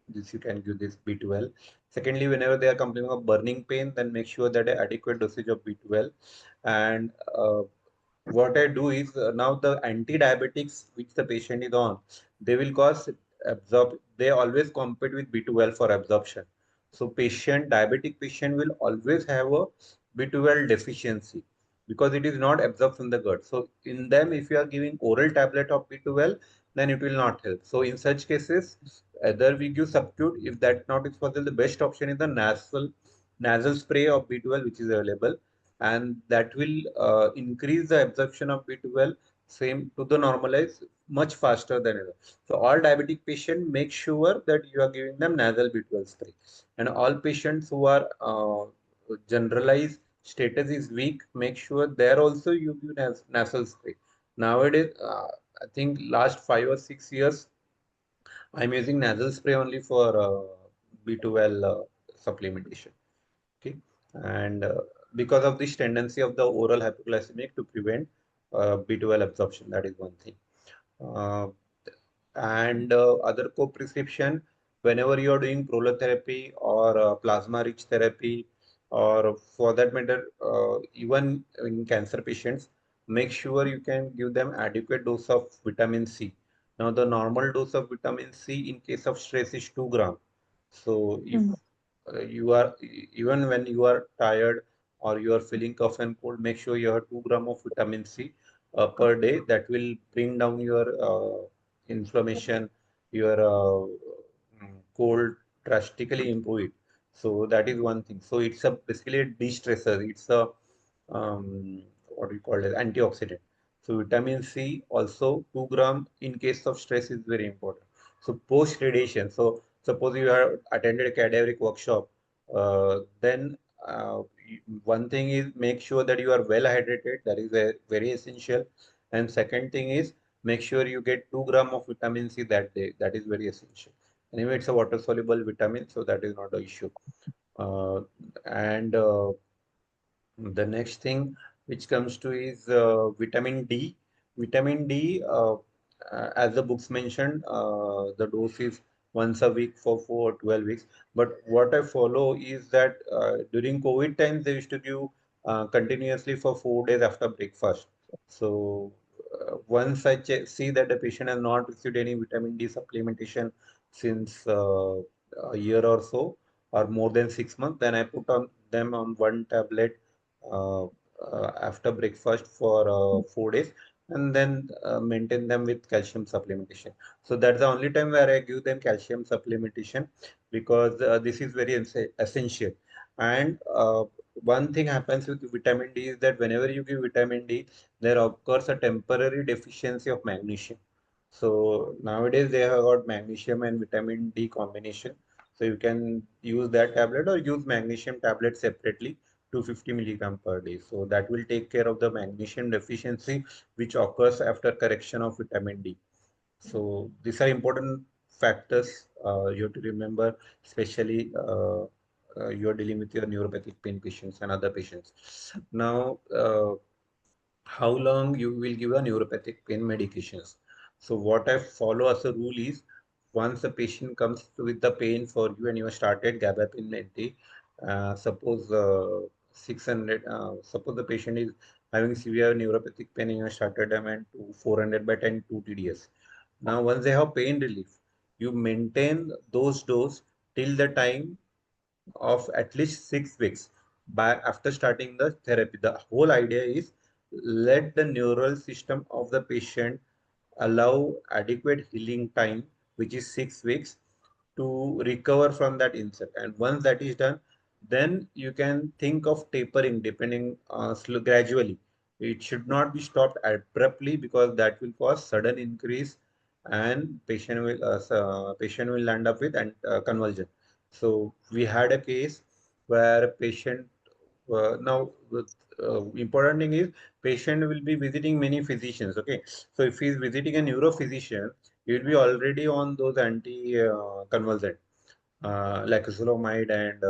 this you can give this B12. Secondly, whenever they are complaining of burning pain, then make sure that adequate dosage of B12. And what I do is now the anti-diabetics which the patient is on, they will cause they always compete with B12 for absorption. So diabetic patient will always have a B12 deficiency because it is not absorbed from the gut. So in them, if you are giving oral tablet of B12, then it will not help. So in such cases, either we give subcut. If that not is possible, the best option is the nasal spray of B12 which is available, and that will increase the absorption of B12 same to the normalize much faster than ever. So all diabetic patients, make sure that you are giving them nasal B12 spray, and all patients who are generalized status is weak, make sure there also you give nasal spray. Nowadays, I think last 5 or 6 years, I'm using nasal spray only for B12 supplementation. Okay, and because of this tendency of the oral hypoglycemic to prevent B12 absorption, that is one thing. Uh, and other co-prescription, whenever you are doing prolotherapy or plasma rich therapy, or for that matter, even in cancer patients, make sure you can give them adequate dose of vitamin C. Now the normal dose of vitamin C in case of stress is 2 gram. So if Mm. you are, even when you are tired or you are feeling cough and cold, make sure you have 2 gram of vitamin C per day. That will bring down your inflammation, your cold, drastically improve it. So that is one thing. So it's a basically a de-stressor. It's a what do you call it, antioxidant. So vitamin C also 2 gram in case of stress is very important. So post radiation. So suppose you have attended a cadaveric workshop, then one thing is make sure that you are well hydrated. That is very essential. And second thing is make sure you get 2 gram of vitamin C that day. That is very essential. Anyway, it's a water soluble vitamin, so that is not an issue. And The next thing which comes to is vitamin D. Vitamin D, as the books mentioned, the dose is once a week for 12 weeks. But what I follow is that during COVID times, they used to give continuously for 4 days after breakfast. So once I see that the patient has not received any vitamin D supplementation since a year or so, or more than 6 months, then I put on them on one tablet uh, after breakfast for 4 days, and then maintain them with calcium supplementation. So that's the only time where I give them calcium supplementation, because this is very essential. And one thing happens with vitamin D is that whenever you give vitamin D, there occurs a temporary deficiency of magnesium. So nowadays they have got magnesium and vitamin D combination. So you can use that tablet or use magnesium tablet separately, 250 milligram per day. So that will take care of the magnesium deficiency which occurs after correction of vitamin D. So these are important factors you have to remember, especially you are dealing with your neuropathic pain patients and other patients. Now, how long you will give a neuropathic pain medications. So what I follow as a rule is, once the patient comes with the pain for you and you have started gabapentin, suppose 600, suppose the patient is having severe neuropathic pain and you have started them at 400 by 10 2 TDS. Now once they have pain relief, you maintain those dose till the time of at least 6 weeks by after starting the therapy. The whole idea is, let the neural system of the patient allow adequate healing time, which is 6 weeks, to recover from that insult. And once that is done, then you can think of tapering, depending gradually. It should not be stopped abruptly, because that will cause sudden increase, and patient will end up with convulsion. So we had a case where patient now important thing is, patient will be visiting many physicians. Okay, so if he is visiting a neurophysician, he will be already on those anti convulsant like zolamide and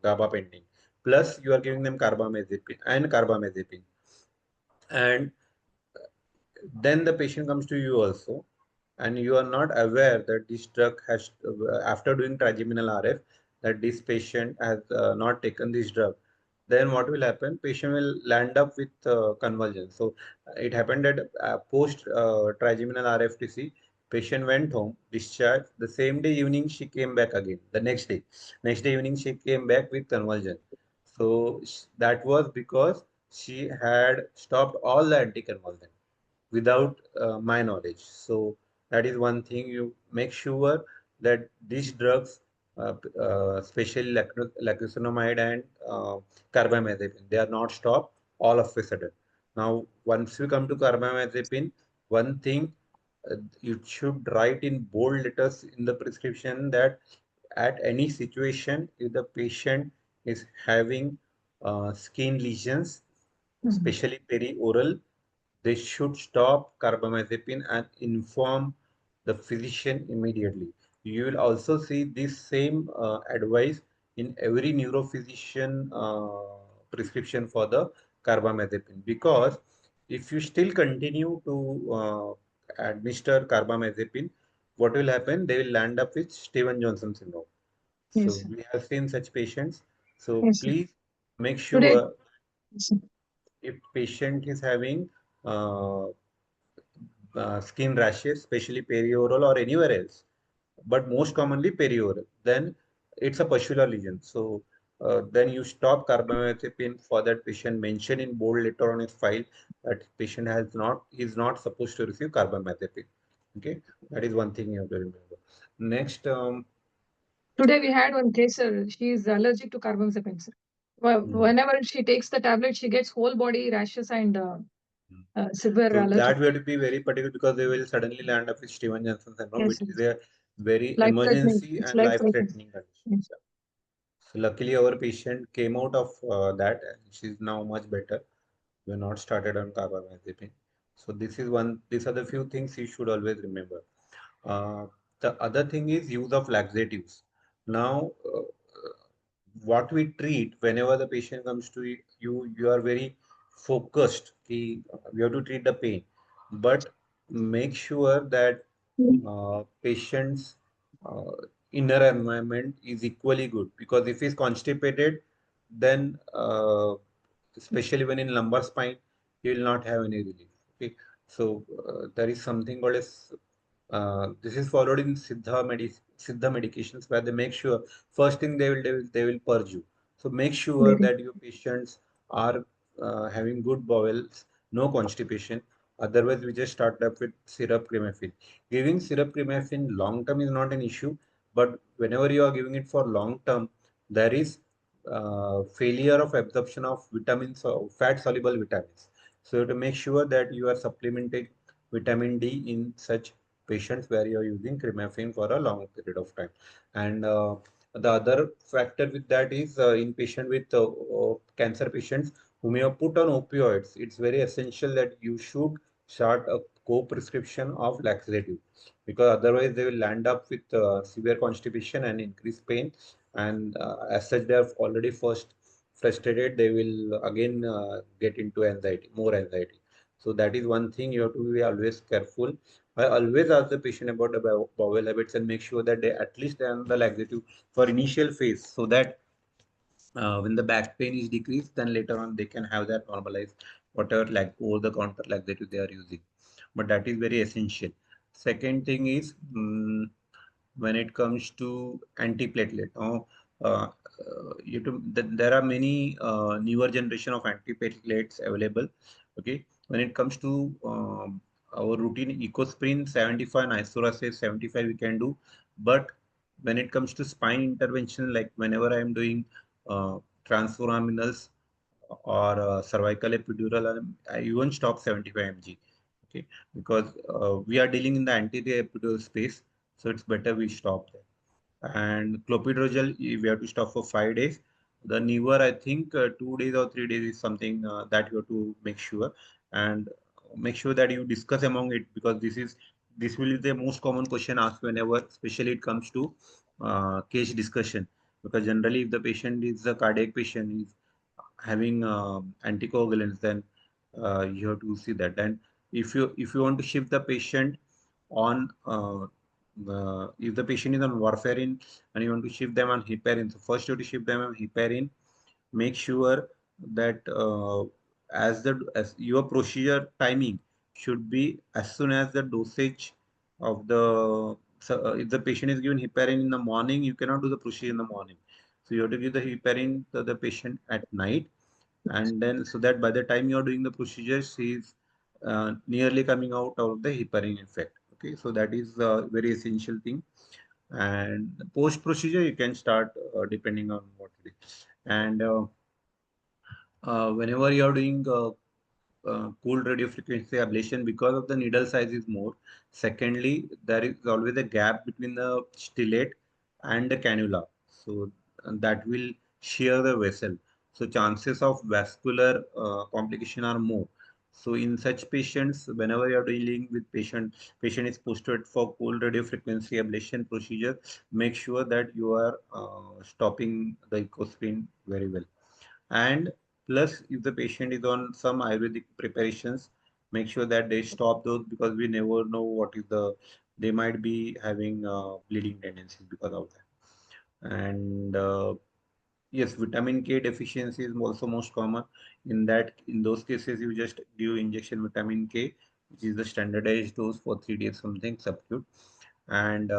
gabapentin. Plus, you are giving them carbamazepine, and then the patient comes to you also, and you are not aware that this drug has, after doing trigeminal RF, that this patient has not taken this drug, then what will happen? Patient will land up with convulsion. So it happened that post trigeminal RFTC, patient went home, discharged. The same day evening, she came back again. The next day evening, she came back with convulsion. So that was because she had stopped all the anticonvulsant without my knowledge. So that is one thing. You make sure that these drugs, especially lacosamide and carbamazepine, they are not stopped all of a sudden. Now, once we come to carbamazepine, one thing you should write in bold letters in the prescription, that at any situation, if the patient is having skin lesions, especially perioral, they should stop carbamazepine and inform the physician immediately. You will also see this same advice in every neurophysician prescription for the carbamazepine, because if you still continue to administer carbamazepine, what will happen? They will land up with Steven Johnson syndrome. Yes, So sir. we have seen such patients. So Yes, sir. please make Today, sure, yes, sir. if patient is having uh, skin rashes, especially perioral or anywhere else, but most commonly perioral, then it's a pustular lesion. So then you stop carbamazepine for that patient. Mention in bold letter on his file that patient has not is not supposed to receive carbamazepine. Okay, that is one thing you have to remember. Next, Today we had one case, sir. She is allergic to carbamazepine, sir. Whenever she takes the tablet, she gets whole body rashes and severe so allergy. that we have to be very particular, because they will suddenly land up with Steven Johnson syndrome, Yes, which sir. is a very Life threatening. emergency It's and life threatening. life-threatening condition. Yes. So luckily, our patient came out of that, and she's now much better. We're not started on carbamazepine. So this is one. These are the few things you should always remember. Uh, the other thing is use of laxatives. Now, what we treat whenever the patient comes to you, you are very focused. You have to treat the pain, but make sure that patient's uh, inner environment is equally good, because if he's constipated, then especially when in lumbar spine, he will not have any relief. Okay, so there is something called as this is followed in Siddha medications, where they make sure first thing they will purge you. So make sure Very. that your patients are having good bowels, no constipation. Otherwise, we just start up with syrup clemifene. Giving syrup clemifene long term is not an issue, but whenever you are giving it for long term, there is failure of absorption of vitamins or fat soluble vitamins. So to make sure that you are supplementing vitamin D in such patients where you are using clemifene for a long period of time. And the other factor with that is in patient with cancer patients who may have put on opioids, it's very essential that you should start a co-prescription of laxative, because otherwise they will land up with severe constipation and increased pain. And as such, they are already first frustrated, they will again get into anxiety, more anxiety. So that is one thing you have to be always careful. I always ask the patient about the bowel habits and make sure that they at least they are on the laxative for initial phase, so that when the back pain is decreased, then later on they can have that normalized whatever like over the counter laxative they are using. But that is very essential. Second thing is when it comes to antiplatelet. There are many newer generation of antiplatelets available. Okay, when it comes to our routine ecosprin 75 and isoracid 75 we can do, but when it comes to spine intervention, like whenever I am doing transforaminals or cervical epidural, I even stop 75 mg. Okay, because we are dealing in the anterior epidural space, so it's better we stop there. And clopidogrel, we have to stop for 5 days. The newer, I think 2 days or 3 days is something that you have to make sure, and make sure that you discuss among it, because this will be the most common question asked whenever, especially it comes to case discussion. Because generally, if the patient is a cardiac patient, is having anticoagulants, then you have to see that. And if you want to shift the patient on if the patient is on warfarin and you want to shift them on heparin, so first you have to shift them on heparin. Make sure that as your procedure timing should be as soon as the dosage of the, so, if the patient is given heparin in the morning, you cannot do the procedure in the morning. So you have to give the heparin to the patient at night, and then so that by the time you are doing the procedure, she is nearly coming out of the heparin effect. Okay, so that is a very essential thing. And post procedure you can start depending on what it is. And whenever you are doing cold radiofrequency ablation, because of the needle size is more. Secondly, there is always a gap between the stellate and the cannula, so that will shear the vessel. So chances of vascular complication are more. So in such patients, whenever you are dealing with patient is posted for cold radiofrequency ablation procedure, make sure that you are stopping the echospin very well. And plus, if the patient is on some Ayurvedic preparations, make sure that they stop those, because we never know what is the, they might be having bleeding tendencies because of that. And yes, vitamin K deficiency is also most common. In those cases, you just give injection vitamin K, which is the standardized dose for 3 days, something subcut. And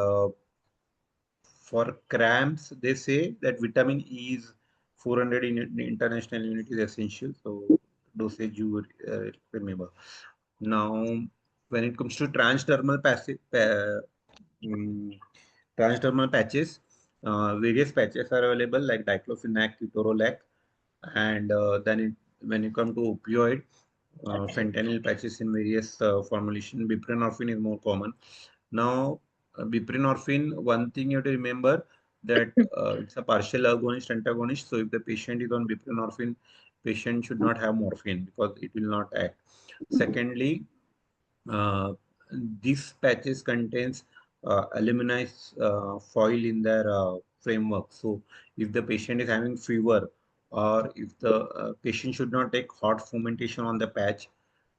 for cramps, they say that vitamin E is 400 in international unit is essential. So dosage you would remember. Now, when it comes to mm, transdermal patches, various patches are available like diclofenac, ketorolac, and when you come to opioid, fentanyl patches in various formulation. Buprenorphine is more common. Now, buprenorphine, one thing you have to remember that it's a partial agonist antagonist. So if the patient is on buprenorphine, patient should not have morphine because it will not act. Secondly, uh, these patches contains aluminized foil in their framework. So if the patient is having fever, or if the patient should not take hot fomentation on the patch.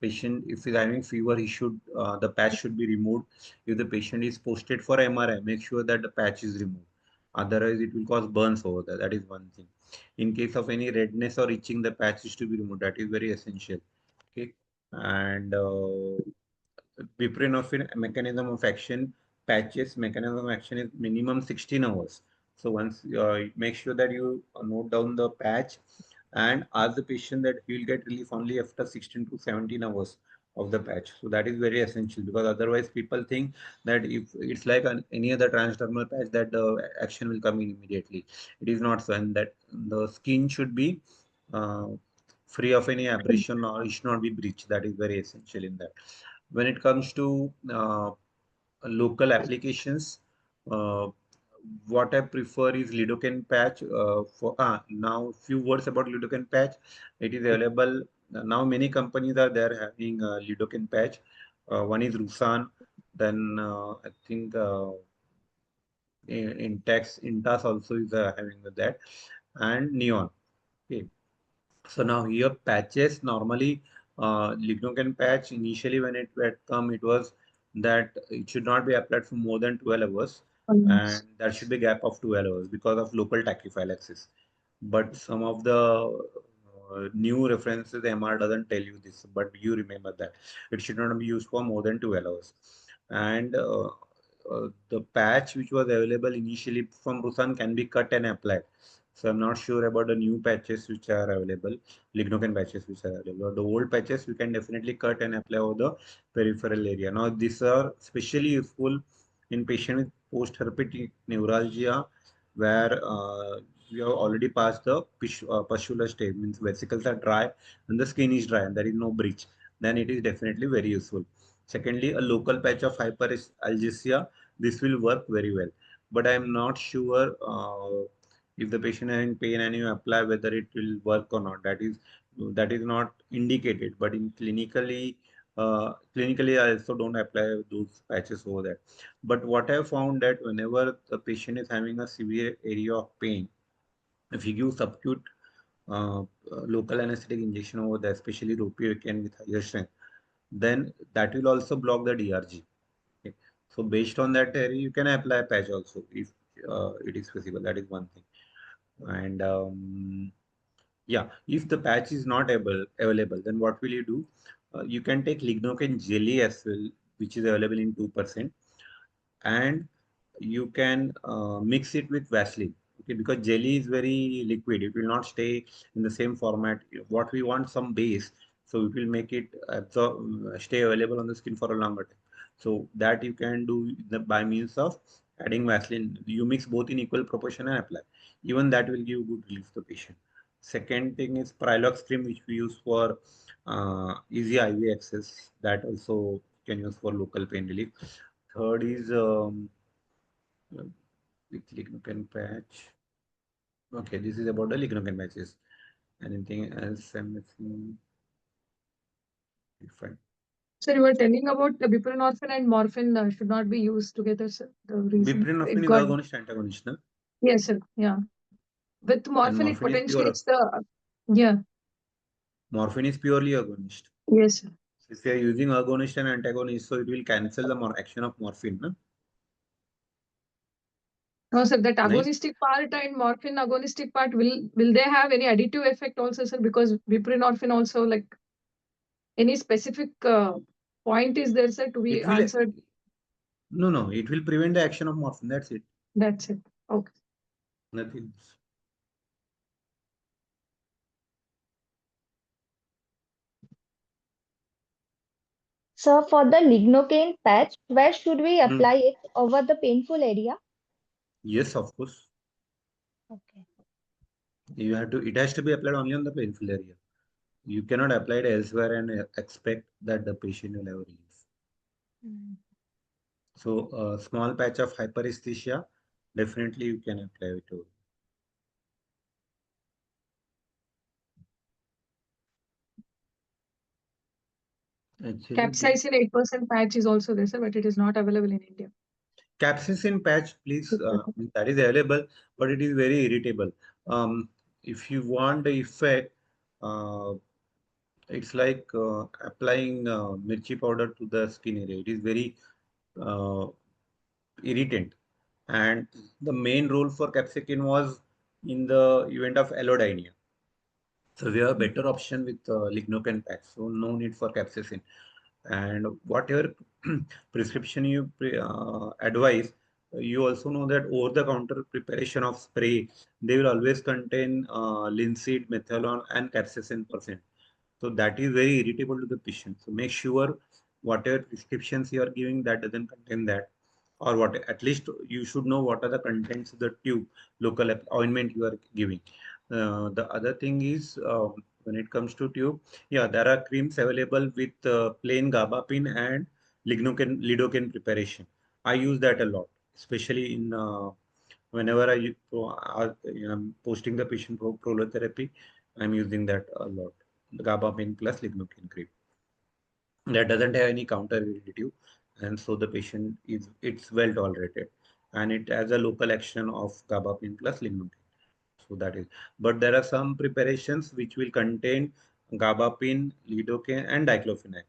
Patient, if he's having fever, he should the patch should be removed. If the patient is posted for MRI, make sure that the patch is removed. Otherwise, it will cause burns over there. That is one thing. In case of any redness or itching, the patch is to be removed. That is very essential. Okay, and buprenorphine mechanism of action, patches mechanism of action is minimum 16 hours. So once make sure that you note down the patch and ask the patient that he will get relief only after 16 to 17 hours of the patch. So that is very essential, because otherwise people think that if it's like any other transdermal patch, that the action will come in immediately. It is not so, and that the skin should be uh, free of any abrasion, or it should not be breached. That is very essential in that. When it comes to local applications, uh, what I prefer is lidocaine patch. Now, few words about lidocaine patch. It is available now. Many companies are there having lidocaine patch. One is Rusan, then I think Intas also is having that, and Neon. Okay. So now here patches normally lignocaine patch initially when it had come, it was that it should not be applied for more than 12 hours, and there should be a gap of 12 hours because of local tachyphylaxis. But some of the new references, the MR doesn't tell you this, but you remember that it should not be used for more than 12 hours. And the patch which was available initially from Rusan can be cut and applied. So I'm not sure about the new patches which are available, lignocaine patches which are available. The old patches we can definitely cut and apply over the peripheral area. Now these are especially useful in patient with post-herpetic neuralgia, where we have already passed the pustular stage, means vesicles are dry and the skin is dry and there is no breach. Then it is definitely very useful. Secondly, a local patch of hyperalgesia, this will work very well. But I am not sure if the patient is in pain and you apply whether it will work or not. That is not indicated. But in clinically, I also don't apply those patches over there. But what I have found that whenever the patient is having a severe area of pain, if you give subcute uh, local anesthetic injection over there, especially ropivacaine with higher strength, then that will also block the DRG. Okay. So based on that area, you can apply patch also if it is feasible. That is one thing. And yeah, if the patch is not available, then what will you do? You can take lignocaine jelly as well, which is available in 2%, and you can mix it with Vaseline. Okay, because jelly is very liquid, it will not stay in the same format. What we want, some base, so it will make it absorb, stay available on the skin for a longer time. So that you can do by means of adding Vaseline. You mix both in equal proportion and apply. Even that will give good relief to the patient. Second thing is Prilox cream, which we use for easy IV access. That also can use for local pain relief. Third is with lignocaine patch. Okay, this is about the lignocaine patches. Anything else I'm missing? Fine. Sir, you were telling about the buprenorphine and morphine should not be used together, sir. The reason Buprenorphine it is got agonist antagonist, no? yes, sir. Yeah, with And morphine, it morphine is potentially pure. it's the yeah Morphine is purely agonist. yes, sir. If you are using agonist and antagonist, so it will cancel the action of morphine, no? No, sir. That Nice. agonistic part and morphine agonistic part will they have any additive effect also, sir? Because buprenorphine also like any specific point is there, sir, to be It will answered. no, it will prevent the action of morphine. That's it. That's it. Okay. Nothing else. So for the lignocaine patch, where should we Hmm. apply it over the painful area? Yes, of course. Okay. You have to. It has to be applied only on the painful area. You cannot apply it elsewhere and expect that the patient will have relief. Mm. So a small patch of hyperesthesia, definitely you can apply it over. Actually, Capsaicin 8% patch is also there, sir, but it is not available in India. capsaicin patch, please, that is available, but it is very irritable. If you want the effect, uh, it's like applying mirchi powder to the skin area. It is very uh, irritant. And the main role for capsaicin was in the event of allodynia. So we have a better option with lignocaine patch. So no need for capsaicin. And whatever prescription you advise, you also know that over-the-counter preparation of spray, they will always contain linseed, methadone, and capsaicin percent. So that is very irritable to the patient. So make sure whatever prescriptions you are giving that doesn't contain that, or what at least you should know what are the contents of the tube, local ointment you are giving. The other thing is when it comes to tube, yeah, there are creams available with plain gabapin and lidocaine preparation. I use that a lot, especially in whenever I'm posting the patient for prolotherapy. I'm using that a lot. The gabapin plus lignocaine cream that doesn't have any counter irritative, and so the patient is it's well tolerated, and it has a local action of gabapin plus lignocaine. So that is, but there are some preparations which will contain gabapentin, lidocaine, and diclofenac.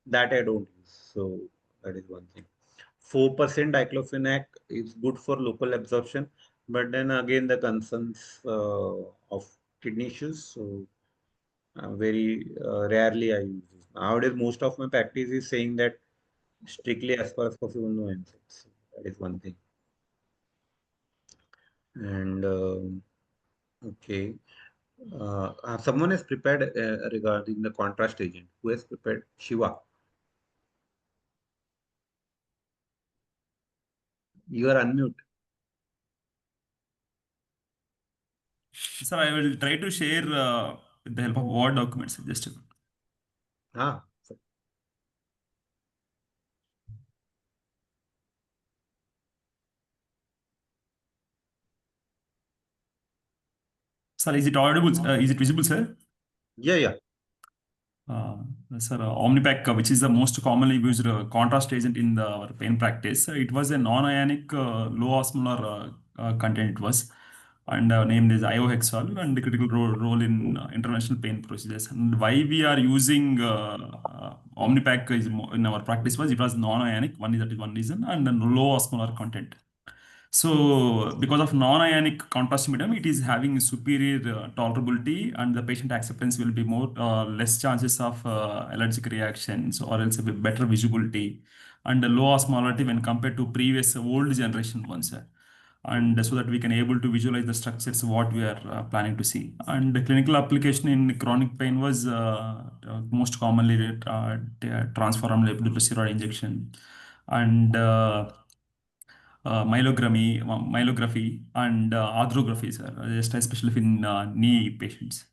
That I don't use. So that is one thing. 4% diclofenac is good for local absorption, but then again the concerns of kidney issues. So very rarely I use this. Nowadays, most of my practice is saying that strictly as far as possible, no NSAIDs. That is one thing. And okay, someone has prepared regarding the contrast agent. Who has prepared? Shiva. You are unmute. Sir, I will try to share with the help of Word documents. Just a minute. Ah, Sir, is it audible? Is it visible, sir? yeah. Uh, Sir, Omnipac, which is the most commonly used contrast agent in the our pain practice, it was a non-ionic, low osmolar content. It was, and named as iohexol, and the critical role in interventional pain procedures. And why we are using Omnipac is in our practice was it was non-ionic. That is one reason, and then low osmolar content. So, because of non-ionic contrast medium, it is having superior tolerability, and the patient acceptance will be more less chances of allergic reactions, or else a better visibility, and a low osmolarity when compared to previous old generation ones. And so that we can able to visualize the structures what we are planning to see. And the clinical application in chronic pain was most commonly transformed steroid injection, and myelography and arthrography, sir, just especially in knee patients.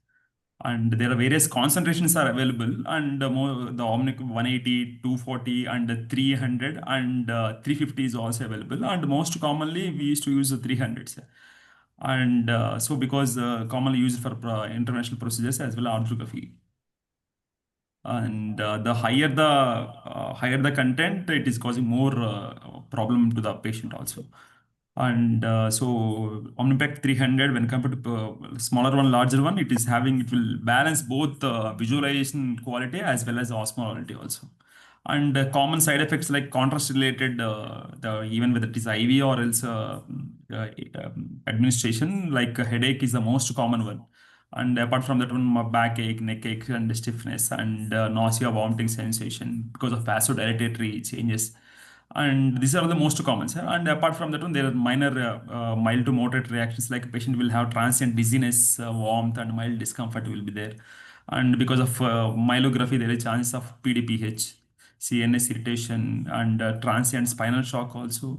And there are various concentrations are available, and more, the Omnic 180, 240, and 300, and 350 is also available. And most commonly, we used to use the 300, sir. And so because commonly used for interventional procedures as well as arthrography. And the higher the content, it is causing more problem to the patient also. And so Omnipac 300, when compared to smaller one, larger one, it will balance both visualization quality as well as osmolality also. And common side effects like contrast related, even whether it is IV or else administration, like headache is the most common one. And apart from that one, my backache, neck ache, and stiffness, and nausea, vomiting sensation because of vasodilatory changes. And these are the most common, sir. And apart from that one, there are minor, mild to moderate reactions, like a patient will have transient dizziness, warmth, and mild discomfort will be there. And because of myelography, there is chance of PDPH, CNS irritation, and transient spinal shock also.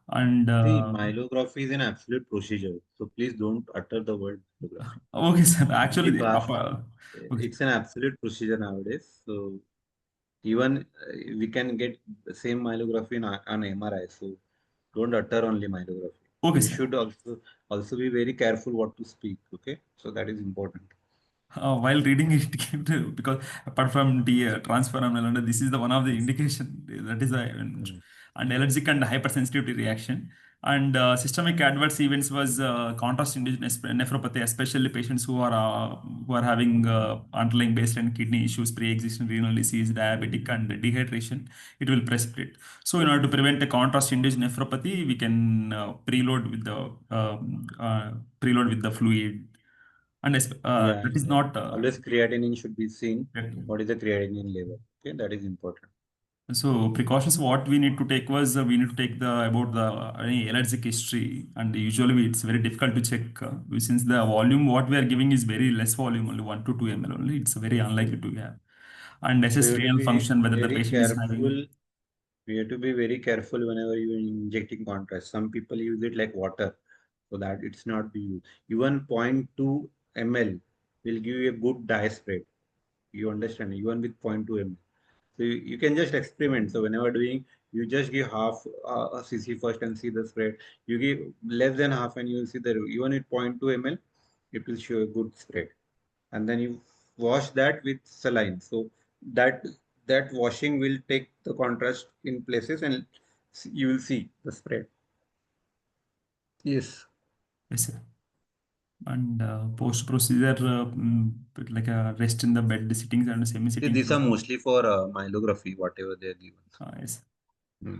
And See, myelography is an absolute procedure. So please don't utter the word myelography. okay, sir. Many Actually, past, okay. it's an absolute procedure nowadays. So even we can get the same myelography on MRI. So don't utter only myelography. Okay, You sir. should also be very careful what to speak. Okay, so that is important. While reading it, because apart from the transforaminal, this is the one of the indication that is and allergic and hypersensitivity reaction. And systemic adverse events was contrast-induced nephropathy, especially patients who are having underlying baseline kidney issues, pre-existing renal disease, diabetic, and dehydration. It will precipitate. So, in order to prevent a contrast-induced nephropathy, we can preload with the fluid. And Yeah, that is and not always creatinine should be seen. correct. What is the creatinine level? Okay, that is important. So precautions what we need to take was we need to take the about the any allergic history, and usually it's very difficult to check since the volume what we are giving is very less volume, only 1 to 2 ml only. It's very unlikely to have. And So you assess have to renal be function whether the very patient is careful. having. We have to be very careful whenever you are injecting contrast. Some people use it like water, so that it's not be used. Even 0.2 ml will give you a good dye spread. You understand? Even with 0.2 ml. So you can just experiment. So whenever doing, you just give half a cc first and see the spread. You give less than half and you will see the even with 0.2 ml, it will show a good spread. And then you wash that with saline. So that that washing will take the contrast in places and you will see the spread. Yes. Yes, sir. And post procedure, like a rest in the bed, sittings and semi See, sitting. these are mostly for myelography, whatever they are given. Yes. Hmm.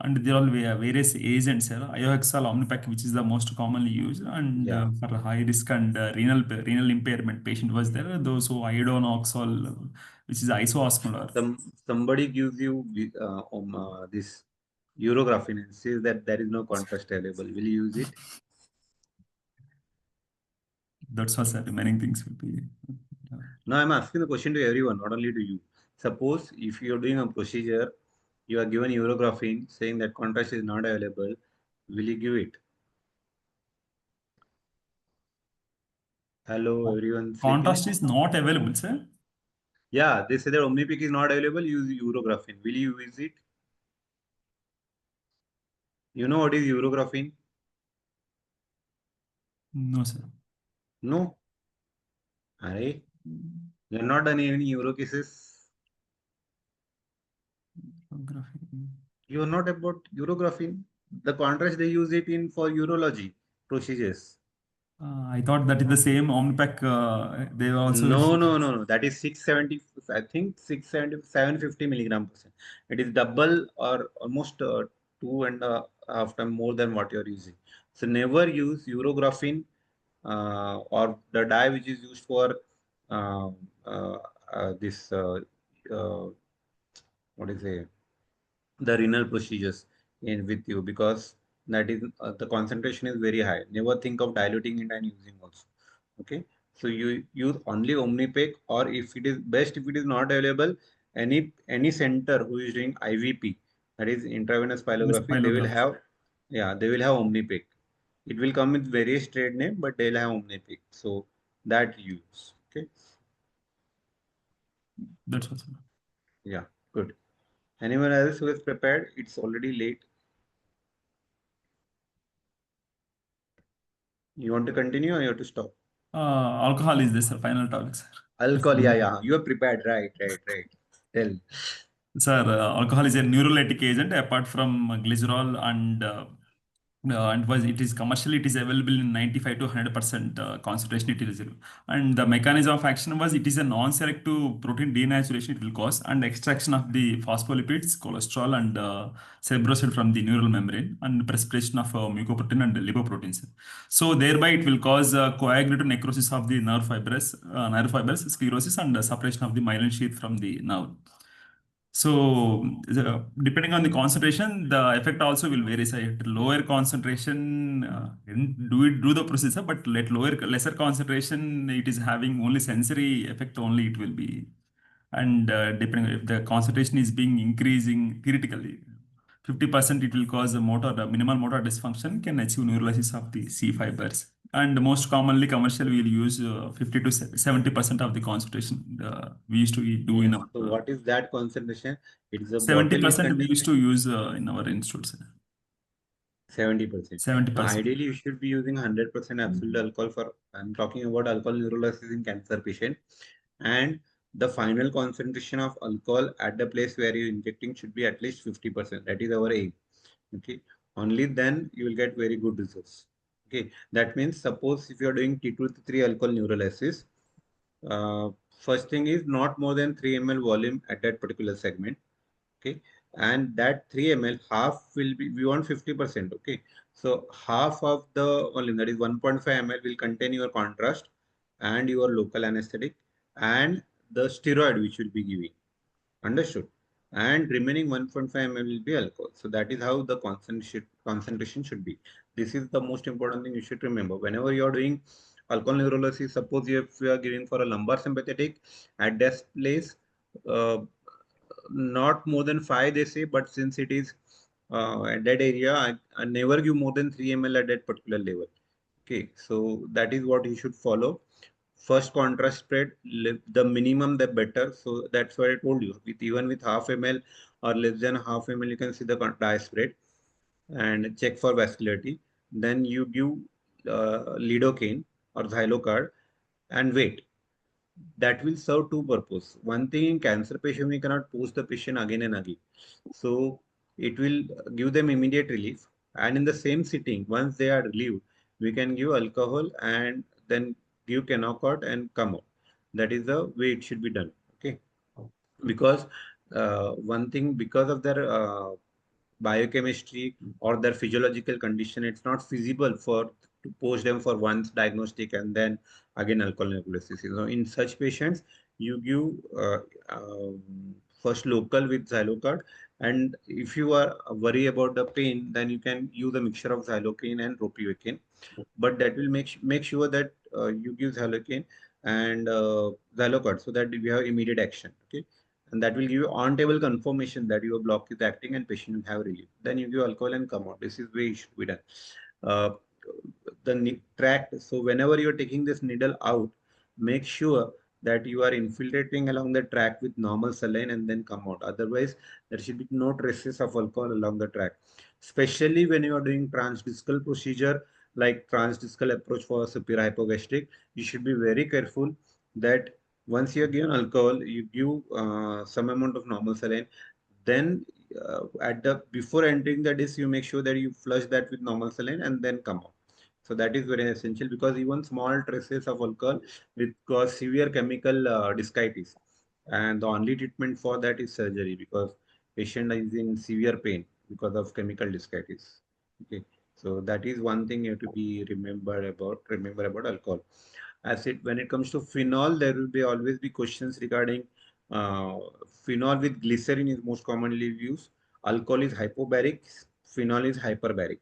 And there are various agents here. Iohexol Omnipaque, which is the most commonly used, and Yeah. for high risk and renal impairment patient was there. Those who iodonoxol, which is isoosmolar. Somebody gives you this urographine and says that there is no contrast available. Will you use it? That's what the remaining things will be. No, I'm asking the question to everyone, not only to you. Suppose if you're doing a procedure, you are given urographine saying that contrast is not available, will you give it? Hello, everyone sleeping? Contrast is not available, sir. Yeah, they say that Omnipic is not available, use urographine. Will you use it? You know what is urographine? No, sir. No. Are you're not done any uro cases? You're not about urographine. The contrast they use it in for urology procedures. I thought that is the same Omnipaque. They also No. That is 670, I think 670, 750 milligram percent. It is double or almost 2.5 times more than what you're using. So never use urographine or the dye which is used for uh, uh, this what is it? The renal procedures in with you, because that is the concentration is very high. Never think of diluting it and using also. Okay, so you use only Omnipaque, or if it is best, if it is not available, any center who is doing IVP, that is intravenous pyelography, they will pylograph. have, yeah, they will have Omnipaque. It will come with various trade name, but they'll have Omnipaque. So that use. Okay, That's what, sir. yeah, good. Anyone else who is prepared? It's already late. You want to continue or you have to stop? Alcohol is this final topic, sir. Alcohol, yeah. You are prepared, right. Tell. Sir, alcohol is a neurolytic agent apart from glycerol and it is commercially it is available in 95 to 100% concentration it is. And the mechanism of action was it is a non-selective protein denaturation it will cause and extraction of the phospholipids, cholesterol and cerebroside from the neural membrane and precipitation of mucoprotein and lipoproteins. So thereby it will cause coagulative necrosis of the nerve fibers, sclerosis and suppression of the myelin sheath from the nerve. So, depending on the concentration, the effect also will vary. So, at lower concentration, do the procedure, but lesser concentration, it is having only sensory effect only. It will be, and depending if the concentration is being increasing theoretically, 50% it will cause a minimal motor dysfunction can achieve neurolysis of the C fibers. And most commonly, commercially, we'll use 50 to 70% of the concentration we used to do in Yes. our So what is that concentration? It's a bottle which 70% we contains used to use in our institutes. 70%. Now, 70%. ideally, you should be using 100% absolute alcohol for, I'm talking about alcohol neurolysis in cancer patient. And the final concentration of alcohol at the place where you're injecting should be at least 50%. That is our aim. Okay. Only then you will get very good results. Okay. That means suppose if you're doing T2 to 3 alcohol neurolysis, uh, first thing is not more than 3 ml volume at that particular segment. Okay, and that 3 ml half will be, we want 50%. Okay, so half of the volume, that is 1.5 ml, will contain your contrast and your local anesthetic and the steroid which will be giving. Understood? And remaining 1.5 ml will be alcohol. So that is how the concentration should be. This is the most important thing you should remember. Whenever you are doing alcohol neurolysis, suppose if you are giving for a lumbar sympathetic, at that place, uh, not more than 5 they say, but since it is at that area, I never give more than 3 ml at that particular level. Okay, so that is what you should follow. First contrast spread, the minimum the better. So that's what I told you. With even with half ml or less than half ml, you can see the dye spread and check for vascularity. Then you give lidocaine or xylocard and wait. That will serve two purpose. One thing, in cancer patient, we cannot push the patient again and again. So it will give them immediate relief. And in the same sitting, once they are relieved, we can give alcohol and then give Kenocort and come out. That is the way it should be done. Okay, because one thing, because of their biochemistry or their physiological condition, it's not feasible for to post them for once diagnostic and then again alcohol necrolysis. In such patients, you give first local with Xylocard, and if you are worried about the pain, then you can use a mixture of xylocaine and ropivacaine, but that will make sure that you give xylocaine and Xylocard so that we have immediate action. Okay, and that will give you on-table confirmation that your block is acting and patient will have relief. Then you give alcohol and come out. This is way it should be done. Uh, the tract. So whenever you are taking this needle out, make sure that you are infiltrating along the tract with normal saline and then come out. Otherwise, there should be no traces of alcohol along the tract. Especially when you are doing transdiscal procedure like transdiscal approach for severe hypogastric, you should be very careful that once you are given alcohol, you give some amount of normal saline. Then at the before entering the disc, you make sure that you flush that with normal saline and then come out. So that is very essential, because even small traces of alcohol will cause severe chemical discitis, and the only treatment for that is surgery, because patient is in severe pain because of chemical discitis. Okay, so that is one thing you have to be remember about alcohol. As it when it comes to phenol, there will be always be questions regarding uh, phenol with glycerin is most commonly used. Alcohol is hypobaric, phenol is hyperbaric.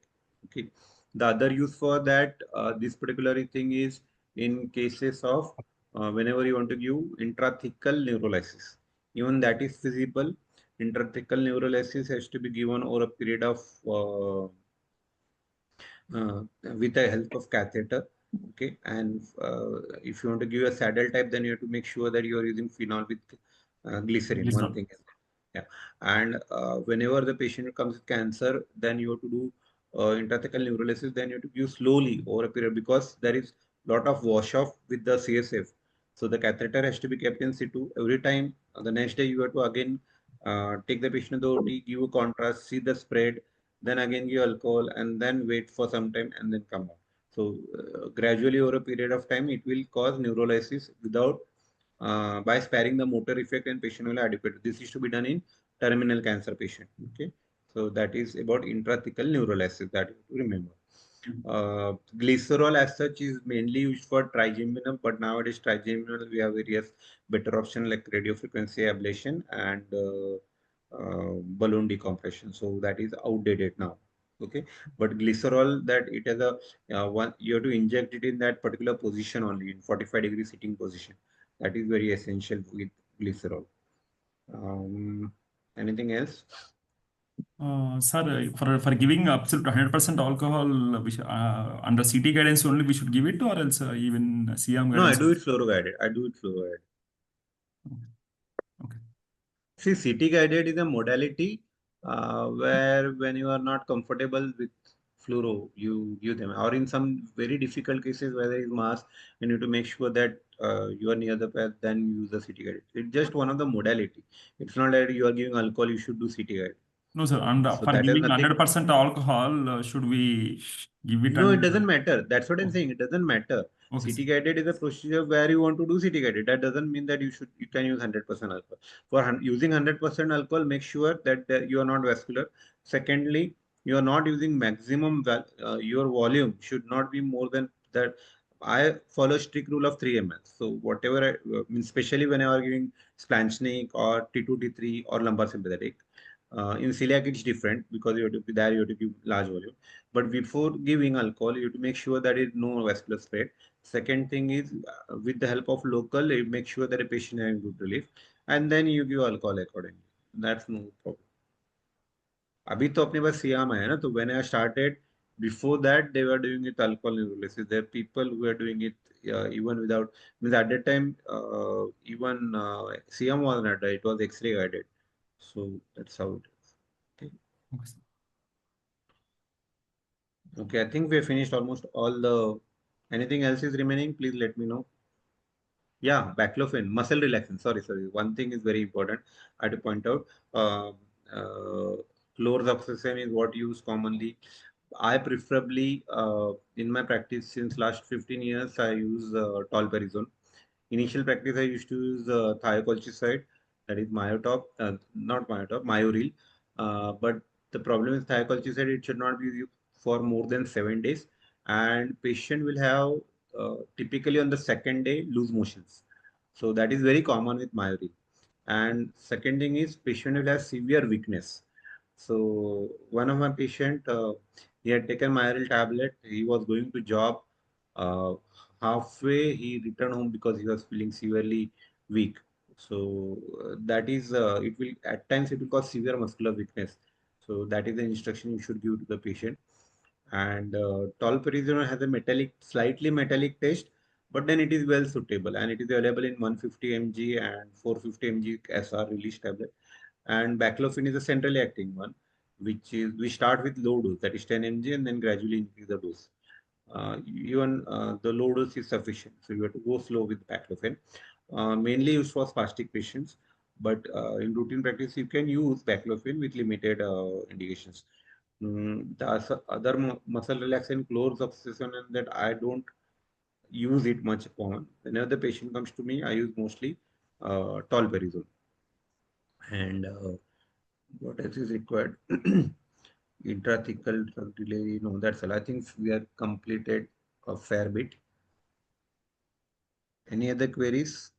Okay, the other use for that this particular thing is in cases of whenever you want to give intrathecal neurolysis, even that is feasible. Intrathecal neurolysis has to be given over a period of uh, with the help of catheter. Okay, and if you want to give a saddle type, then you have to make sure that you are using phenol with glycerin. One Glycerol. thing is yeah, and whenever the patient comes with cancer, then you have to do intrathecal neurolysis. Then you have to give slowly over a period, because there is lot of wash off with the CSF. So the catheter has to be kept in situ every time. The next day you have to again take the patient to the OT, give a contrast, see the spread, then again give alcohol, and then wait for some time and then come out. So gradually over a period of time, it will cause neurolysis without by sparing the motor effect, and patient will adequate. This is to be done in terminal cancer patient. Okay, so that is about intrathecal neurolysis that you have to remember. Glycerol as such is mainly used for trigeminal, but nowadays trigeminal we have various better option like radiofrequency ablation and balloon decompression. So that is outdated now. Okay, but glycerol, that it has a one, you have to inject it in that particular position only, in 45-degree sitting position. That is very essential with glycerol. Anything else? Sir, for giving absolute 100% alcohol, under CT guidance only we should give it, or else even CM No, I guidance do it also? fluoro guided. I do it fluoro guided. Okay. See, CT guided is a modality where when you are not comfortable with fluoro, you give them. Or in some very difficult cases where there is mass, you need to make sure that you are near the path, then you use the CT guided. It's just one of the modality. It's not that you are giving alcohol, you should do CT guided. No, sir. And So for that has giving nothing. 100% alcohol, should we give it No, it and doesn't matter. That's what I'm saying. It doesn't matter. okay, sir. CT guided is a procedure where you want to do CT guided. That doesn't mean that you can use 100% alcohol. For using 100% alcohol, make sure that you are not vascular. Secondly, you are not using maximum your volume should not be more than that. I follow strict rule of 3 ml. So whatever especially when I are giving splanchnic or T2 T3 or lumbar sympathetic. In celiac, it's different because you have to be there. You have to give large volume. But before giving alcohol, you have to make sure that it no vascular spread. Second thing is with the help of local, you make sure that a patient has good relief, and then you give alcohol accordingly. That's no problem. अभी तो अपने पास SIAM है ना, तो when I started, before that they were doing it alcohol neurolysis. There are people who are doing it even without, means at that time even Siam was not, it was X-ray guided. So that's how it is. Okay. Okay, sir. Okay, I think we have finished almost all the. Anything else is remaining? Please let me know. Yeah, baclofen, muscle relaxant. Sorry. One thing is very important. I had to point out. Uh, Chlorzoxazine is what used commonly. I preferably, in my practice since last 15 years, I use tolperizone. Initial practice, I used to use thiacolchicide, that is myotop, not myotop, myorel. But the problem is thiacolchicide, it should not be used for more than 7 days, and patient will have typically on the second day lose motions. So that is very common with myorel. And second thing is patient will have severe weakness. So one of my patient, he had taken myral tablet. He was going to job. Uh, Halfway he returned home because he was feeling severely weak. So that is, it will at times it will cause severe muscular weakness. So that is the instruction you should give to the patient. And tolperidone has a metallic, slightly metallic taste, but then it is well suitable, and it is available in 150 mg and 450 mg SR release tablet. And baclofen is a centrally acting one, which is we start with low dose, that is 10 mg, and then gradually increase the dose. Even the low dose is sufficient, so you have to go slow with baclofen. Mainly used for spastic patients, but in routine practice you can use baclofen with limited indications. The other muscle relaxant clores obsession, and that I don't use it much upon. Whenever the patient comes to me, I use mostly tolperizole. And what else is required? Intrathecal drug delivery. No, that's all. I think we are completed a fair bit. Any other queries?